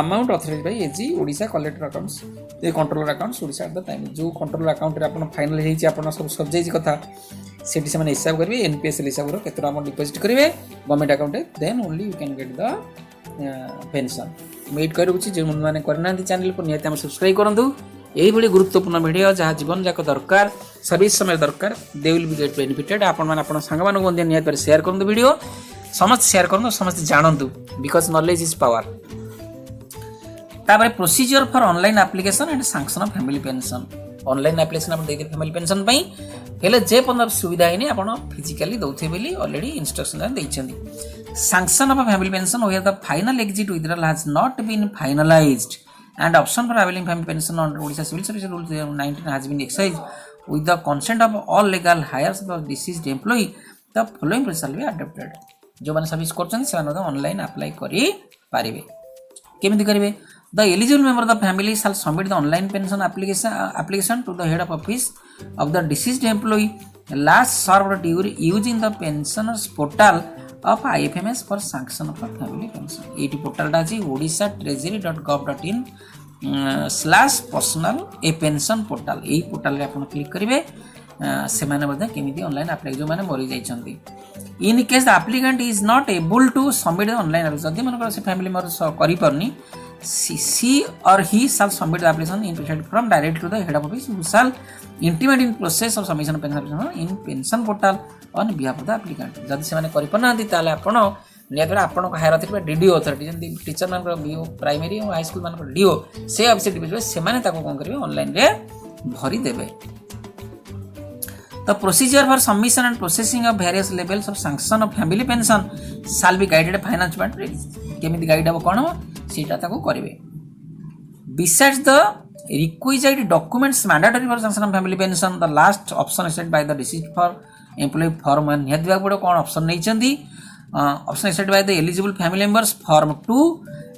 amount authorized by AG Odisha collector accounts the controller accounts Odisha at the time जो controller account रे अपन final हेची अपन सब सब जाई कथा सेठी से माने हिसाब करबे एनपीएस हिसाब रो केतरा अमाउंट डिपॉजिट करिवे government account then only you can get the pension. Wait करू छी जे मन माने करना चैनल को नियत हम सब्सक्राइब करंतु यही बड़ी गुरुत्वपूर्ण वीडियो जहाँ जीवन जाक दरकार सर्विस समय दरकार they will be get benefited आपण माने आपण संग मान को नियत पर शेयर करंतु वीडियो समस्त शेयर करंतु समस्त जानंतु बिकॉज़ नॉलेज इज पावर। तापर procedure for online application and sanction of family pension online application आपण देते फैमिली पेंशन पई हेले जे पंद्रह सुविधा हेनी आपण फिजिकली दउथे बेली ऑलरेडी इंस्ट्रक्शन दैछंदी। Sanction of family pension where the final exit withdrawal has not been finalised and option for availing family pension under Odisha Civil Service Rule 19 has been exercised with the consent of all legal heirs of the deceased employee the following process shall be adopted. जो माने service करछन से माने online apply करि पारिबे केमिति करिवे the eligible member of the family shall submit the online pension application to the head of office of the deceased employee last served during using the pensioners portal of IFMS for sanction of a family pension. Eighty portal टा अछि odishatreasury.gov.in /personal a pension portal. AE portal रे आपण click करिवे से माने बदे केमिति online apply जो माने मरि जाई छथि. In case the applicant is not able to submit the online application, जदि मन से फैमिली मेंबर करि परनी, she or he shall submit the application in prepared form directly to the head of office who shall intimate in process of submission of pension application in pension portal on behalf of the applicant. जदि से माने करि परनांती ताले आपण नियतरा आपण higher authority DDO authority जंती teacher मान BO primary or high school मान डीओ से ऑफिस डिविजन से माने ताको कोन करिवे ऑनलाइन रे भरि देबे. The procedure for submission and processing of various levels of sanction of family pension shall be guided finance matter केमिति गाइड अब कोन सेटा ताको करिवे. Besides the requisite documents mandatory for sanction of family pension, the last option set by the deceased for employee form 1 नियत दिया पड़ो कोन option नै चंदी option set by the eligible family members form 2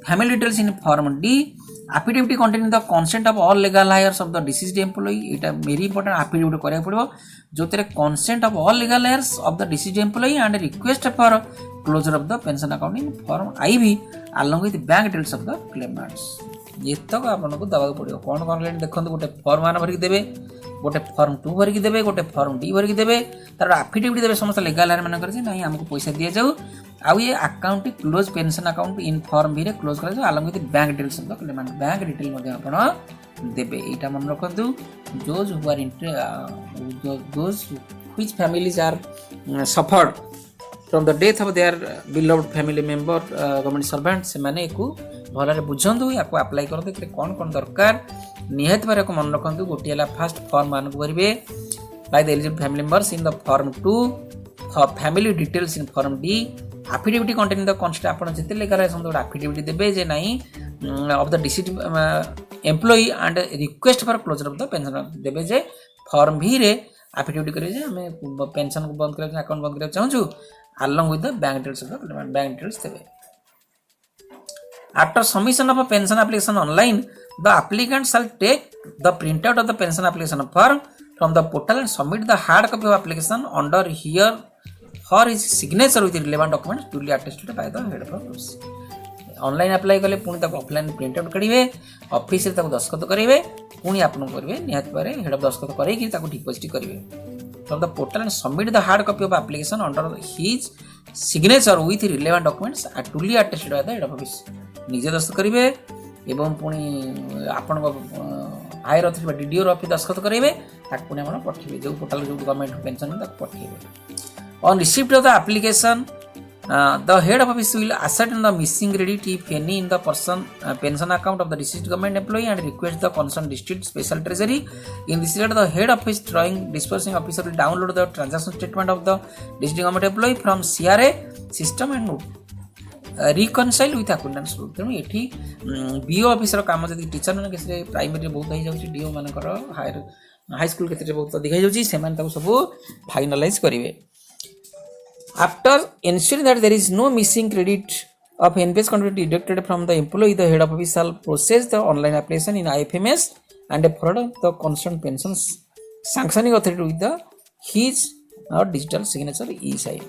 family details in form D affidavit containing the consent of all legal heirs of the deceased employee. इटा very important affidavit करिया पड़ो जोतरे consent of all legal heirs of the deceased employee and request for closure of the pension account in form IV along with bank details of the claimants. ये तक आपन को दबाव पड़ियो कोन कोन line देखंतु गोटे फॉर्म 1 भरि देबे गोटे फॉर्म 2 भरि के देबे गोटे फॉर्म डी भरि के देबे तार affidavit देबे समस्त legal हेयर मन कर नै हमको पैसा दिया जाऊ आ ये account close pension account in form भी रे क्लोज कर जाऊ along with bank details of the claimant bank detail मध्ये आपन देबे एटा मन रखंतु those who are those which families are suffered from the death of their beloved family member government servant से माने को भलरे बुझंतु याको अप्लाई करते कि कोन कोन दरकार निहत पर को मन रखंतु गोटियाला फर्स्ट फॉर्म मान को करिवे by the eligible family members in the form 2 for family details in form D affidavit containing the consent आपण जते लेकर संतो affidavit देबे जे नाही of the deceased employee and request for closure of the pension देबे जे फॉर्म भी रे affidavit करे जे हमें पेंशन को बंद करे अकाउंट बंद करे चाहूछु along with the bank details of the bank details देबे. After submission of a pension application online, the applicant shall take the printout of the pension application form from the portal and submit the hard copy of application under here for his signature with the relevant documents duly attested by the head of office. Online apply कले पुणी ताको offline print out करिवे office रे ताको दस्खत करिवे पुणी आपन करिवे निहत पारे हेड ऑफ दस्खत करै कि ताको डिपॉजिट करिवे from the portal and submit the hard copy of application under his signature with relevant documents at duly attested by the head of office. निजे दस्खत करिवे एवं पुणी आपन हायर अथवा डीडीओ ऑफिस दस्खत करिवे ताक पुणी आपण पठिबे जो पोर्टल जो गवर्नमेंट पेंशन ताक पठिबे. On receipt of the application the head of office will ascertain the missing credit if any in the pension account of the deceased government employee and request the concerned district special treasury. In this regard, the head office drawing disbursing officer will download the transaction statement of the district government employee from CRA system and reconcile with accountants book. तेणु एठी BO officer काम जदि teacher मन Kesare primary बहुत ही जाउची do मानकर high school केतरे बहुत अधिक ही जाउची सेमान ताको सब फाइनलाइज करिवे. After ensuring that there is no missing credit of NPS contribution deducted from the employee, the head of office shall process the online application in IFMS and forward the concerned pensions sanctioning authority with the his or digital signature e-sign.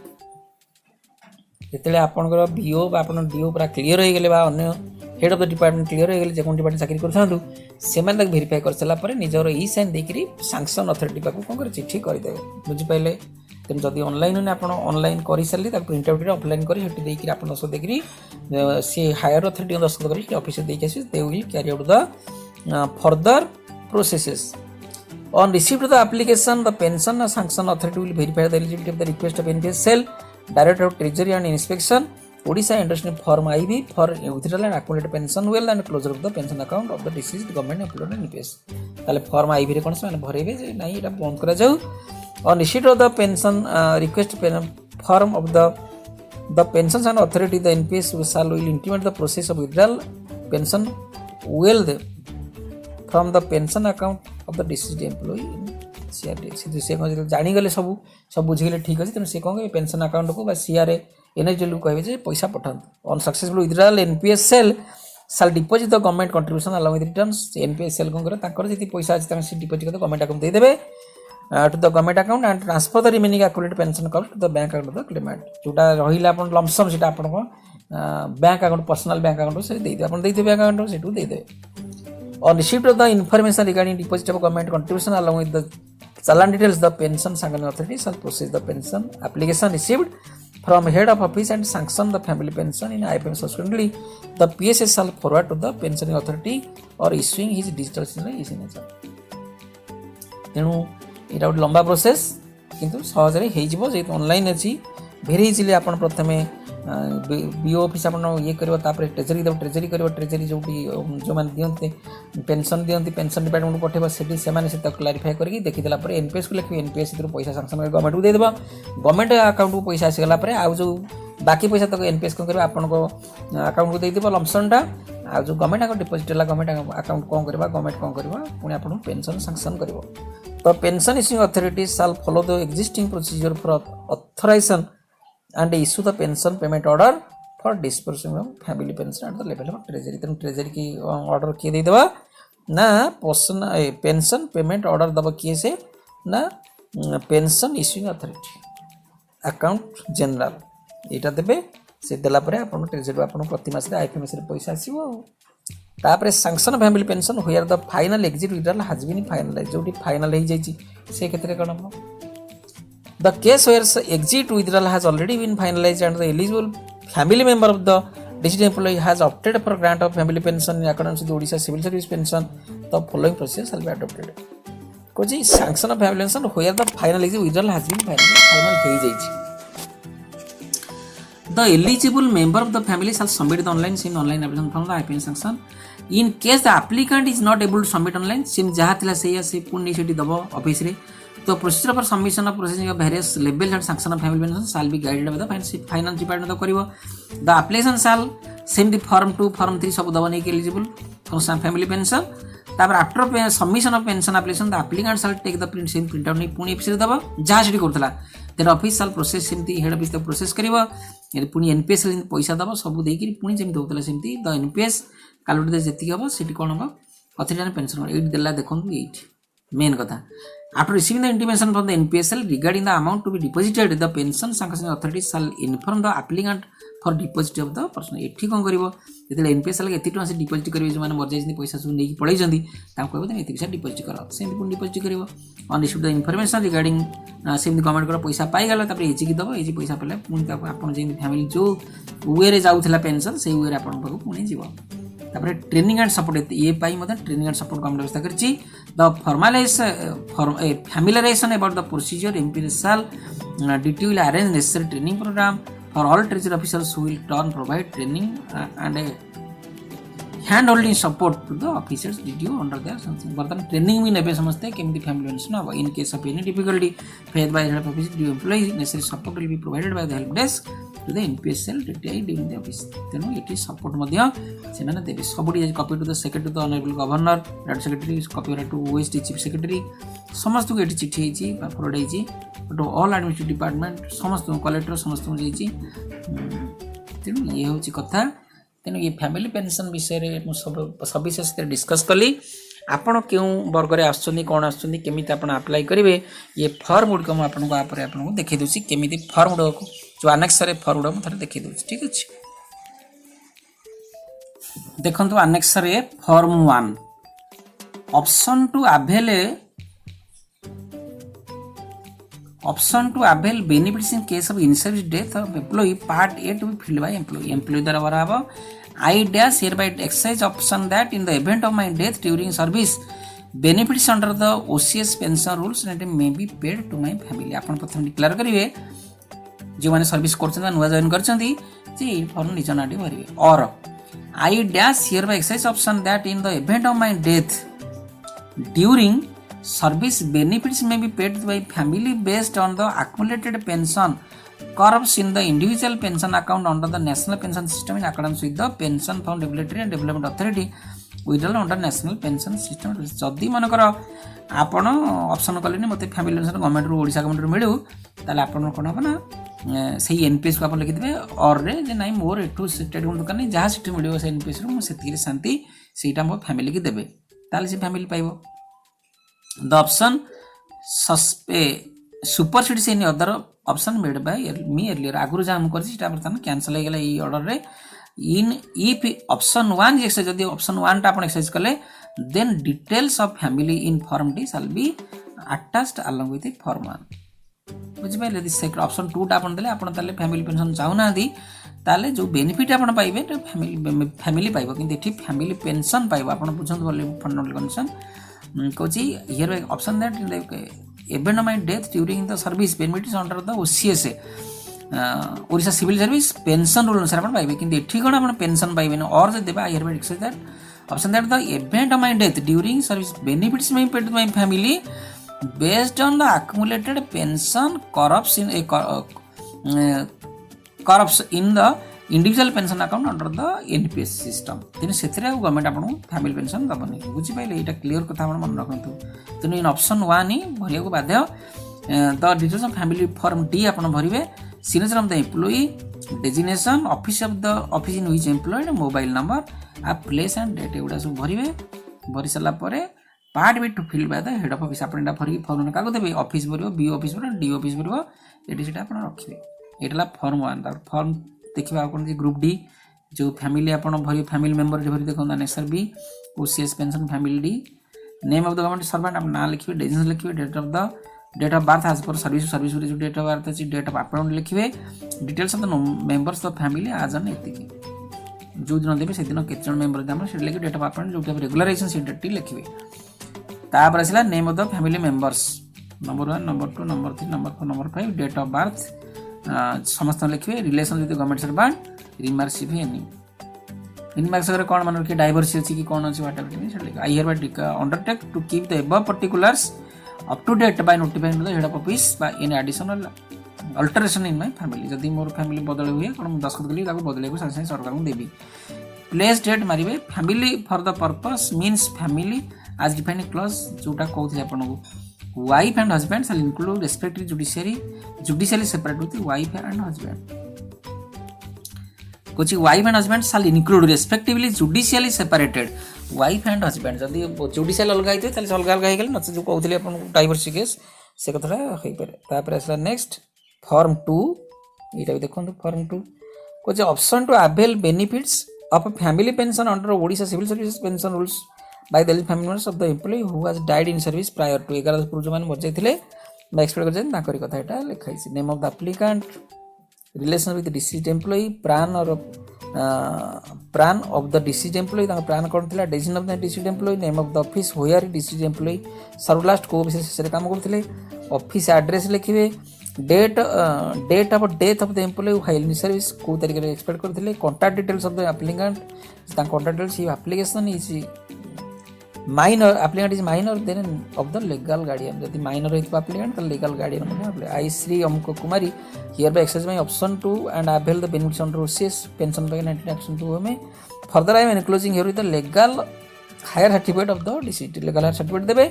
जेतेले आपनकर BO बा आपन do पूरा clear हो गेले बा अन्य head of the department clear हो गेले जे कोन डिपार्टमेंट चाकरी करथांतु सेमान तक वेरीफाई कर सला परे निजर ई साइन देकरी सैंक्शन अथॉरिटी पाको कोन कर चिट्ठी कर देबे बुझि पाइले. तेम जदि ऑनलाइन ने आपण ऑनलाइन करि सल्ली ता प्रिंट आउट रे ऑफलाइन करि हेटी देकरी आपण दस देकरी से हायर अथॉरिटी दस करि ऑफिस दे केसी they will carry out the further processes. On receipt of the application, the pension sanction authority will verify the eligibility of the request of NPS cell, Director of Treasury and Inspection, Odisha Industry Form IV for withdrawal and accumulated pension well and closure of the pension account of the deceased government employee NPS. ताले form IV रे कोन से भरेबे जे नाही एटा बंद करा जाऊ. On receipt of the pension request form of the pensions and authority, the NPS will intimate the process of withdrawal pension well from the pension account of the deceased employee सी कौन जानीगले सब सब बुझीगले ठीक अच्छे तेणु सी कौन पेंशन अकाउंट को CRA NHW कहे जे पैसा पठातु अनसक्सेसफुल विथड्रॉल एनपीएस सेल साल deposit the government contribution along with returns NPS cell कौन कर जी पैसा अच्छे से डिपोजिट कर गवर्नमेंट अकाउंट देदेवे to the government account and transfer the remaining accumulated pension cost to the bank account the claimant जोटा रहिला अपन लमसम सेटा अपन को bank account personal bank account से देदे अपन देते बैंक अकाउंट से देदे और receipt of the information regarding deposit of government contribution along with the challan details the pension sanction authority shall process the pension application received from head of office and sanction the family pension in IFM. Subsequently the PSS shall forward to the pensioning authority or issuing his digital signature. तेणु यहाँ गोटे लंबा process किंतु सहजरे हो online अच्छी भेरी easily आप प्रथम BO office आप ये कर ट्रेजरी देव ट्रेजरी कर ट्रेजरी जो जो मैंने दिखते पेंशन दिखती पेंशन डिपार्टमेंट को पठेब से क्लारीफाई करके देखीदेला एनपीएस को लिखे एनपीएस पैसा सांसन कर गवर्नमेंट को देदेव गवर्नमेंट अकाउंट को पैसा आसीगला आउ जो बाकी पैसा तक एनपीएस कौन कर अकाउंट को देदेव लमसनटा आ जो गवर्नमेंट अकाउंट डिपोजिट है गवर्नमेंट अकाउंट कौन कर गवर्नमेंट कौन कर पुणी आपको पेंशन सांसन कर तो pension issuing authority shall follow the existing procedure for authorisation and issue the pension payment order for disbursement of family pension at the level of treasury. तेणु treasury की ऑर्डर किए दे देवा ना पेंशन पेमेंट ऑर्डर दबा किए से ना pension issuing authority account general यहाँ देवे से देला परे आपन ट्रेजरी आपन प्रति मास रे आईपीएमएस रे पैसा आसीबो तापरे sanction family pension where the final exit withdrawal has been finalize जोटी फाइनल हो जाई से क्षेत्र कोन हम The case where exit withdrawal has already been finalized and the eligible family member of the district employee has opted for grant of family pension in accordance with the Odisha Civil Service Pension, the following process shall be adopted. Because sanction of family pension where the final exit withdrawal has been final हो जाइए. The eligible member of the family shall submit the online SIM online application from the IPN sanction. In case the applicant is not able to submit online, SIM जहाँ थिला से पुणी से दबो office रे तो procedure for submission of processing of various levels and sanction of family pension shall be guided by the finance department करिवो the application shall सेम द फॉर्म 2 फॉर्म 3 सब दबो नै के एलिजिबल फॉर फैमिली पेंशन तापर after submission of pension application the applicant shall take the print सेम print out नै पुणी ऑफिस रे दबो जहाँ सेठी करथला देन ऑफिस शाल प्रोसेस सेमती हेड ऑफिस तक प्रोसेस करिवो पुणी एनपीएस रे पैसा दबो सब देई कि पुणी जेम दोतला सेमती द एनपीएस कैलकुलेट जेति हबो सेठी कोन हबो अथॉरिटी पेंशन एट देला देखंतु एट मेन कथा. After receiving the intimation from the NPSL regarding the amount to be deposited, the pension sanctioning authority shall inform the applicant for deposit of the person. एठी कोन करिवो जेतेले NPSL के एति टका से deposit करिवो जे माने मर जाइछन पैसा सब नेकी पळै जंदी ता कहबो तमे एति पैसा डिपोजिट करा सेम पुन डिपोजिट करिवो on receive the information regarding सेम गवर्नमेंट को पैसा पाई गेला तापर एजी की दबो एजी पैसा पले पुन ता आपन जे फैमिली जो वे रे जाउथला पेंशन से वे रे आपन पाको पुनी जीवो तापर ट्रेनिंग एंड सपोर्ट ये पाई मतलब ट्रेनिंग एंड सपोर्ट काम व्यवस्था करछि the familiarization about the procedure imperial DT will arrange necessary training program for all treasury officers who will turn provide training and a hand holding support to the officers DTO under their something बर्तन training भी नेबे समझते केमती family pension अब in case of any difficulty face by head of office due employee necessary support will be provided by the help desk to the NPSL DTI during the office तेनो एटी support मध्य से माने देबे सबडी copy to the secretary to the honourable governor डाटा secretary copy to OSD chief secretary समस्त को एटी चिट्ठी हेची फॉरवर्ड हेची टू ऑल एडमिनिस्ट्रेटिव डिपार्टमेंट समस्त कलेक्टर समस्त को जेची तेनो ये होची कथा तेणु ये फैमिली पेंशन विषय में सब विषय डिस्कस कली आपण क्यों वर्ग में आसुँच कौन आसमी आप अप्लाई करेंगे ये फर्म गुड़िक मुझे आपको देखी दूसरी केमी फर्म गुड़क जो आनेक्स फर्म गुड़क मुझे देखी दूसरी ठीक अच्छे देखो annex form 1 option to avail benefits in case of in service death of employee part A to be filled by employee द्वारा बराबर I dash hereby exercise option that in the event of my death during service benefits under the OCS pension rules may be paid to my family. आपण प्रथम declare करिवे जो माने service करछन नुवा join करछन जे form निज नाडी भरिवे और I dash hereby exercise option that in the event of my death during service benefits may be paid to my family based on the accumulated pension corpus in the individual pension account under the national pension system in accordance with the pension fund regulatory and development authority withdrawal under national pension system. ଯଦି ମନେକର ଆପଣ option କଲେନି ମୋତେ family pension ଗଭର୍ଣ୍ଣମେଣ୍ଟରୁ Odisha ଗଭର୍ଣ୍ଣମେଣ୍ଟରୁ ମିଳୁ, ତାହେଲେ ଆପଣଙ୍କର କ'ଣ ହେବ ନା ସେଇ ଏନ୍ପିଏସ୍କୁ ଆପଣ ଲେଖିଦେବେ ଅର୍ରେ ଯେ ନାଇଁ ମୋର ଏଠୁ ଷ୍ଟେଟ୍ ଗଭର୍ଣ୍ଣମେଣ୍ଟ ଦରକାର ନାହିଁ, ଯାହା ସେଠି ମିଳିବ ସେ ଏନ୍ପିଏସ୍ରୁ ମୁଁ ସେତିକିରେ ଶାନ୍ତି, ସେଇଟା ମୋ ଫ୍ୟାମିଲିକି ଦେବେ, ତାହେଲେ ସେ ଫ୍ୟାମିଲି ପାଇବ। The option supersedes any other option made by me earlier. ଆଗରୁ ଯାହା ମୁଁ କରିଛି ସେଟା ବର୍ତ୍ତମାନ କ୍ୟାନସଲ୍ ହେଇଗଲା ଏଇ ଅର୍ଡ଼ରରେ। ଇଫ୍ ଅପସନ୍ 1 ଏକ୍ସରସାଇଜ୍, ଯଦି ଅପସନ୍ 1ଟା ଆପଣ ଏକ୍ସରସାଇଜ୍ କଲେ then details of family in form D shall be attached along with form 1। ବୁଝିପାରିଲେ? ଯଦି ସେ ଅପସନ୍ 2ଟା ଆପଣ ଦେଲେ, ଆପଣ ତାହେଲେ ଫ୍ୟାମିଲି ପେନ୍ସନ୍ ଚାହୁଁନାହାନ୍ତି, ତାହେଲେ ଯେଉଁ ବେନିଫିଟ୍ ଆପଣ ପାଇବେ ଫ୍ୟାମିଲି ପାଇବ, କିନ୍ତୁ ଏଠି ଫ୍ୟାମିଲି ପେନ୍ସନ୍ ପାଇବ। ଆପଣ ବୁଝନ୍ତୁ ବୋଲି ଫଣ୍ଡାମେଣ୍ଟାଲ କଣ୍ଡିସନ୍ କହୁଛି here option that event of my death during the service benefits under the OCSA Odisha civil service pension rule ଅନୁସାରେ ଆପଣ ପାଇବେ, କିନ୍ତୁ ଏଠି କ'ଣ ଆପଣ ପେନ୍ସନ୍ ପାଇବେନି। ଅର୍ ଯଦି ଦେବେ I hereby declare that option that the event of my death during service benefits may be paid to my family based on the accumulated pension corrupts in the individual pension account under the NPS system। ତେଣୁ ସେଥିରେ ଆଉ government ଆପଣଙ୍କୁ family pension ଦେବନି। ବୁଝିପାରିଲେ? ଏଇଟା clear କଥା ଆପଣ ମନେ ରଖନ୍ତୁ। ତେଣୁ ଇନ୍ ଅପସନ୍ 1 ହିଁ ଭରିବାକୁ ବାଧ୍ୟ। The details of family form D ଆପଣ ଭରିବେ। Signature of the employee, designation, office in which employed, mobile number, a place and date, ଏଗୁଡ଼ା ସବୁ ଭରିବେ। ଭରି ସାରିଲା ପରେ part B to fill by the head of office. ଆପଣ ଏଇଟା ଭରିକି ଫର୍ମ କାହାକୁ ଦେବେ? ଅଫିସ୍ ଭରିବ, ବି ଅଫିସ୍ ଭରିବ, ଡି ଅଫିସ୍ ଭରିବ, ଏଠି ସେଟା ଆପଣ ରଖିବେ। ଏଇଟା ହେଲା ଫର୍ମ 1। ତାପରେ ଫର୍ମ ଦେଖିବା ଆଉ କ'ଣ ଗ୍ରୁପ୍ ଡି, ଯେଉଁ ଫ୍ୟାମିଲି ଆପଣ ଭରିବେ, ଫ୍ୟାମିଲି ମେମ୍ବର ଭରି ଦେଖନ୍ତୁ ଆନେକ୍ସର ବି, OCS pension family D, name of the government servant ଆପଣ ନାଁ ଲେଖିବେ, ଡେଜିଗ୍ନେସନ୍ ଲେଖିବେ, date of birth as per service ଯେଉଁ ଡେଟ୍ ଅଫ୍ ବାର୍ଥ ଅଛି, ଡେଟ୍ ଅଫ୍ ଆପଏଣ୍ଟମେଣ୍ଟ ଲେଖିବେ, details of the members of family as on ଏତିକି, ଯେଉଁଦିନ ଦେବେ ସେଦିନ କେତେ ଜଣ ମେମ୍ବର ଦେବେ ସେଠି ଲେଖିବେ, ଡେଟ୍ ଅଫ୍ ଆପଏଣ୍ଟମେଣ୍ଟ ଯେଉଁଠି ରେଗୁଲାରାଇଜେସନ୍ ସେ ଡେଟ୍ଟି ଲେଖିବେ। ତାପରେ ଆସିଲା name of the family members, number 1, number 2, number 3, number 4, number 5, date of birth ସମସ୍ତଙ୍କୁ ଲେଖିବେ, ରିଲେସନ୍ ଯଦି ଗଭର୍ଣ୍ଣମେଣ୍ଟ ସର୍ଭାଣ୍ଟ, ରିମାର୍କସିପ୍ ଏନି ରିମାର୍କସିପ୍ରେ କ'ଣ ମାନେ କି ଡାଇଭର୍ସି ଅଛି କି କ'ଣ ଅଛି ହ୍ୱାଟ୍ ଏଭର୍ ସେଟା ଲେଖିବେ। I hereby undertake to keep the above particulars up to date by notifying the head of office ବା any additional alteration in my family. ଯଦି ମୋର ଫ୍ୟାମିଲି ବଦଳ ହୁଏ କ'ଣ ମୁଁ ଦସ୍ତଖତ କଲି ତାକୁ ବଦଳାଇବାକୁ ସାଙ୍ଗେ ସାଙ୍ଗେ ସରକାରଙ୍କୁ ଦେବି। ପ୍ଲେସ୍ ଡେଟ୍ ମାରିବେ। Family for the purpose means family as define clause, ଯେଉଁଟା କହୁଥିଲି ଆପଣଙ୍କୁ wife and husband shall include respectively judicially separate with wife and husband। कुछ wife and husband shall include respectively judicially separated wife and husband। जदि judicial अलगा होइते ताले अलगा अलगा हेगले नच जो कहउथले अपन डाइवोर्स केस से कथरा होई पारे। तापर असला नेक्स्ट फॉर्म 2, एटा भी देखंतु फॉर्म 2 कुछ option to avail benefits of family pension under Odisha civil services pension rules by the family members of the employee who has died in service prior to 11 पूर्व जो माने मर जाइथिले बा एक्सपेक्ट कर जाइन ताकरी कथा एटा लिखाइ छै। Name of the applicant, relation with deceased employee, PRAN of the deceased employee, ता प्राण कोन थिला, designation of the deceased employee, name of the office where deceased employee serve last को विशेष से काम करथिले, ऑफिस एड्रेस लिखिबे, date of death of the employee while in service को तरीके रे एक्सपेक्ट करथिले, contact details of the applicant, ता contact details application is minor, applicant is minor then of the legal guardian। यदि minor है तो applicant तो legal guardian मतलब I श्री अमुक कुमारी hereby exercise my option 2 and avail the benefits under OCS pension by 1902 में further I am enclosing here with the legal higher certificate of the deceased, legal higher certificate देबे।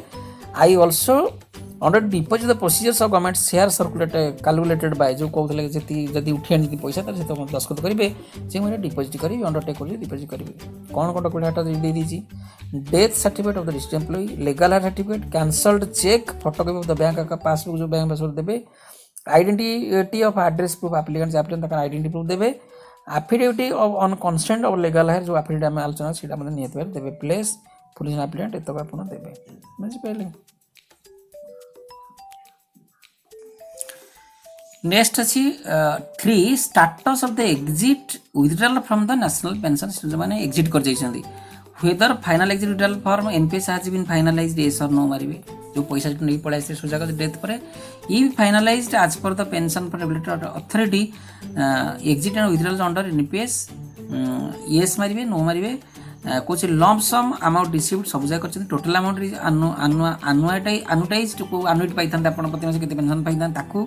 I also under deposit the procedures of government share calculated by जो कहउथले जति जदि उठेन जति पैसा त से तो दस्खत करिवे जे मैले डिपॉजिट करिवे अंडरटेक करिवे डिपॉजिट करिवे। कोन कोन डॉक्यूमेंट दे दीची, death certificate of the district employee, legal heir certificate, cancelled cheque, photocopy of the bank account passbook जो बैंक पासबुक देबे, identity of address proof applicant applicant तक आइडेंटिटी प्रूफ देबे, affidavit of on consent of legal heir जो affidavit हम आलोचना सेटा मतलब नियत देबे, प्लेस पुलिस एप्लिकेंट एतक आपण देबे। बुझि पहिले नेक्स्ट अच्छी 3 status of the exit withdrawal from the national pension जो माने एग्जिट कर जाइछंदी, whether final exit withdrawal form NPS has been finalized yes or no मारिबे, जो पैसा नहीं पड़ाई से सोजा कर डेथ पर if finalized as per the pension for regulatory authority exit and withdrawal under NPS yes मारिबे, no मारिबे। कुछ लम्प सम अमाउंट रिसीव्ड सब जाय करछन, total amount अनुटाइज को अनुटी पाइथान आपण प्रति मास केते पेंशन पाइथान ताकू,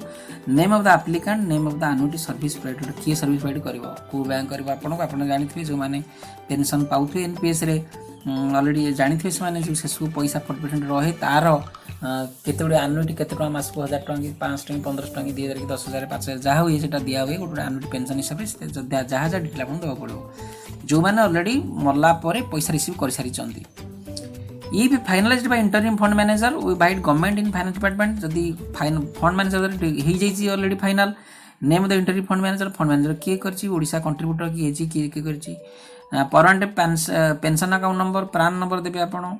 name of the applicant, name of the annuity service provider की सर्विस प्रोवाइड करबो को बैंक करबो आपण जानिथिबे जो माने पेंशन पाउथु एनपीएस रे अलरेडी जानी थे से शेष पैसा 40% रहे तार केते गुड़े आनुटी केते टका मासक 1000 टका 500 टका 1500 टका 2000 कि 10000 5000 जहाँ हुए से दिया हुए गोटे आनुटी पेंशन हिसाब से जहाँ जहाँ डिटेल आपको देवा पड़ो जो मैंने अलरेडी मरला पैसा रिसीव कर सारी ये भी finalized by interim fund manager by government in finance department जदि फंड मैनेजर हो जाइए already final name the interim fund manager किए करछि ओडिशा कंट्रीब्यूटर किए अछि किए करछि permanent pension account number PRAN number देबे आपण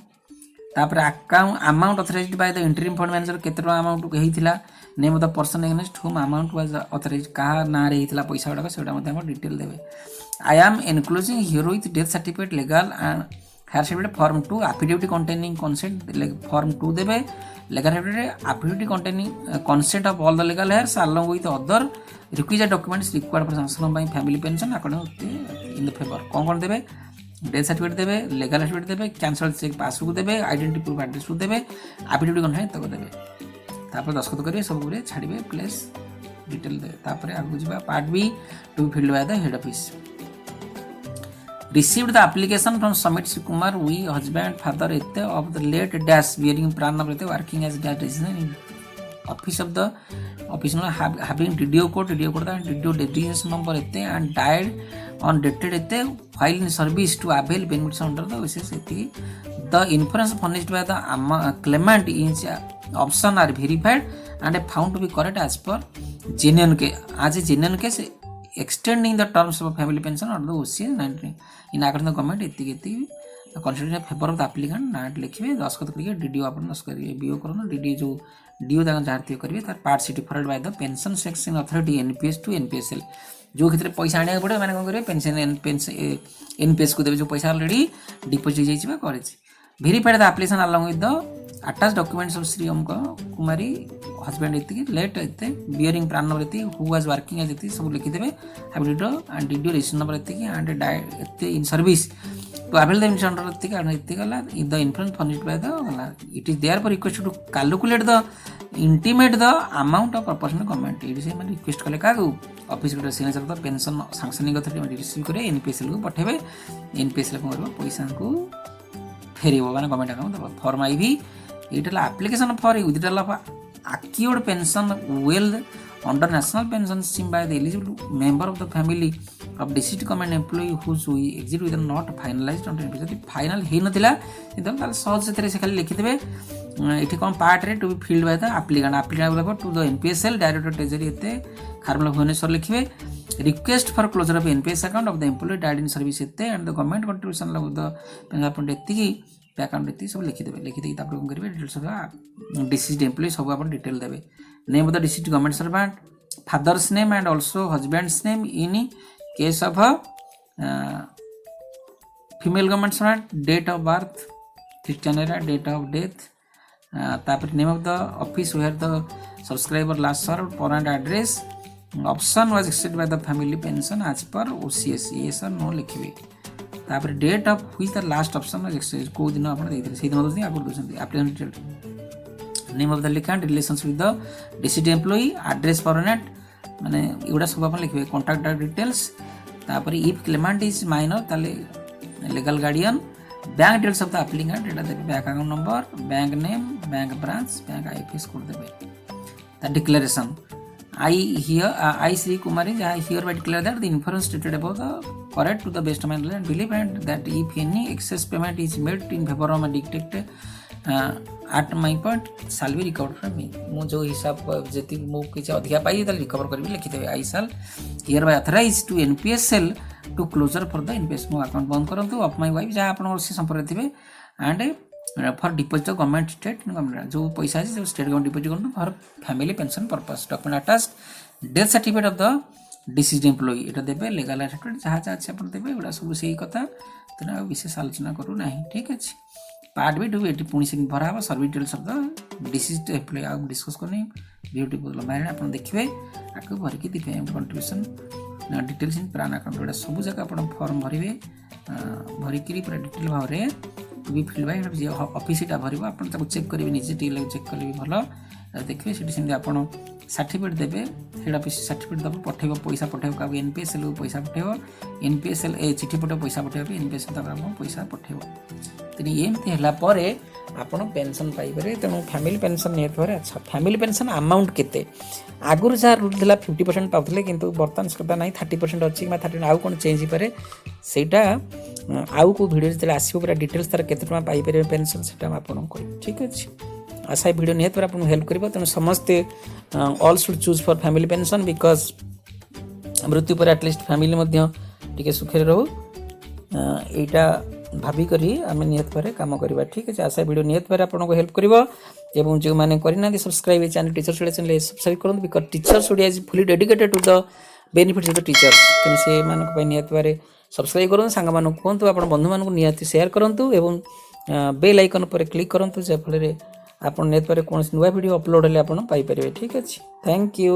तापर account amount authorized by the interim fund manager केते अमाउंट हेइथिला name of the person against whom amount was authorized का ना रे हेइथिला पैसा गुडा सेटा मध्ये हम डिटेल देबे I am enclosing herewith death certificate legal and heir certificate form 2 affidavit containing consent form 2 देबे legal certificate affidavit containing consent of all the legal heirs along with other requisite documents required for sanction by family pension according in the favor कौन देबे death certificate देबे legal certificate देबे cancel cheque passbook देबे identity proof address proof देबे affidavit containing तक देबे तापर दस्खत करिवे सब गुरे छाड़िबे प्लेस डिटेल देबे तापर आगु जिबा part B to filled by the head office received the application from Samit Kumar we husband father ete of the late dash bearing pran number ete working as dash in office of the office having DDO code and DDO designation number ete and died on dated ete while in service to avail benefits under the wishes ete the inference furnished by the claimant is option are verified and found to be correct as per genuine case as a genuine case extending the terms of family pension or the OC 19 in accordance with the government इति considered in favor of the applicant नाट लिखिबे दस्खत करिके DDO अपन दस्खत करिके BO करनो DDO जो do दान जारती करिवे तार part C different by the pension section authority NPS to NPSL जो क्षेत्र पैसा आने पड़े माने कोन करिवे पेंशन एनपीएस को देबे जो पैसा ऑलरेडी डिपॉजिट जाइछबा करेछि verified the application along with the attached documents of Sri Omka Kumari husband इति लेट इति बियरिंग प्राण नंबर इति हु वाज वर्किंग एज इति सब लिखि देबे हैबिलिटी एंड डीडीओ रजिस्ट्रेशन नंबर इति एंड डाइड इति in service to avail the insurance under इति कारण इति गला in the influence furnished by the गला it is there for request to calculate the intimate the amount of proportional government it से माने request कले कागु ऑफिस के signature the pension sanctioning authority receive करे एनपीएसएल को पठेबे एनपीएसएल को करबो पैसा को फेरिबो माने गवर्नमेंट अकाउंट फॉर्म आईवी इटला application for withdrawal of accrued pension well under national pension scheme by the eligible member of the family of deceased government employee whose exit with not finalized on the final हे नथिला एकदम ताल सहज से से खाली लिखि देबे एठी कोन पार्ट रे to be filled by the applicant to the NPSL director treasury एते खारमल भुवनेश्वर लिखिबे request for closure of NPS account of the employee died in service एते and the government contribution of the pension एति account एति सब लिखि देबे तापर कोन करिवे डिटेल्स ऑफ डिसीज्ड एम्प्लॉय सब अपन डिटेल देबे name of the deceased government servant father's name and also husband's name in case of female government servant date of birth Christian era date of death तापर name of the office where the subscriber last serve permanent address option was accepted by the family pension as per OCS yes और no लिखिबे तापर date of which the last option was accepted को दिन अपन देइथे से दिन दोसनी आगु दोसनी application detail name of the लिखंड relations with the deceased employee address permanent माने एडा सब अपन लिखबे कांटेक्ट डिटेल्स तापर इफ क्लेमेंट इज माइनर ताले legal guardian bank details of the applicant एटा देबे bank account number bank name bank branch bank IFS code देबे the declaration I Sri Kumari I hereby declare that the information stated above the correct to the best of my knowledge and belief and that if any excess payment is made in favor of my dictate at my point shall be recovered from me मु जो हिसाब जति मु किछ अधिका पाई त recover करबी लिखि देबे I shall hereby authorize to NPSL to closure for the NPS मो अकाउंट बंद करंतु of my wife जा आपण से संपर्क थिबे and for deposit government state government जो पैसा है जो स्टेट गवर्नमेंट डिपोजिट करन for family pension purpose document attached death certificate of the deceased employee एटा देबे लीगल सर्टिफिकेट जहाँ जहाँ अच्छे अपन देबे एटा सब सही कथा तेना विशेष आलोचना करू नाही ठीक अछि पार्ट बी टू एटी पुणी से भरा हबा service details of the deceased employee आ डिस्कस करनी ब्यूटीफुल माने अपन देखिबे आकु भर के दिबे कंट्रीब्यूशन डिटेल्स इन प्राण अकाउंट एटा सब जगह अपन फॉर्म भरिबे भरिकरी पूरा डिटेल भाव रे भी फील्ड बाय ऑफिस इटा भरिबो आपण ताको चेक करिवे निजे टी चेक करिवे भलो देखिए सेठी आपण सर्टिफिकेट देवे हेड ऑफिस सर्टिफिकेट दब पठेब पैसा पठेब का एनपीएसएल को पैसा पठेब एनपीएसएल ए चिठी पठेब पैसा पठेब एनपीएसएल तब पैसा पठेब तेणु एमती है आपण पेंशन पाइबे तेणु फैमिली पेंशन निहत अच्छा फैमिली पेंशन अमाउंट केते आगुरी जहाँ रूल था 50% पाते कि बर्तमान सुधा ना 30% अच्छी 30 आउ कौन चेंज पारे सेटा आउ को वीडियो जो आसो पूरा डिटेल्स तार केते टका पाइपर पेंशन से आपको कह ठीक अच्छे आशा वीडियो निहत आपको हेल्प कर तेणु समस्ते all should choose for family pension because मृत्यु पर एटलिस्ट फैमिली टे सुखे रहू यहाँ भाविक आम निहत भाव कम करवा ठीक है आशा वीडियो निहत भाव आपको हेल्प कर जो मैंने करना subscribe channel teachers Odia channel subscribe करूँ because teachers Odia is fully dedicated to the benefits of the teachers तेणु से निहत भाव सब्सक्राइब करूँ सांग मानक कहतु आप बंधु मानक निहत शेयर करूँ एवं बेल आइकन पर क्लिक करूँ जहाँफल आप निहत भाव कौन नुआ वीडियो अपलोड हेल्ले आप पाइपर ठीक अच्छे थैंक यू।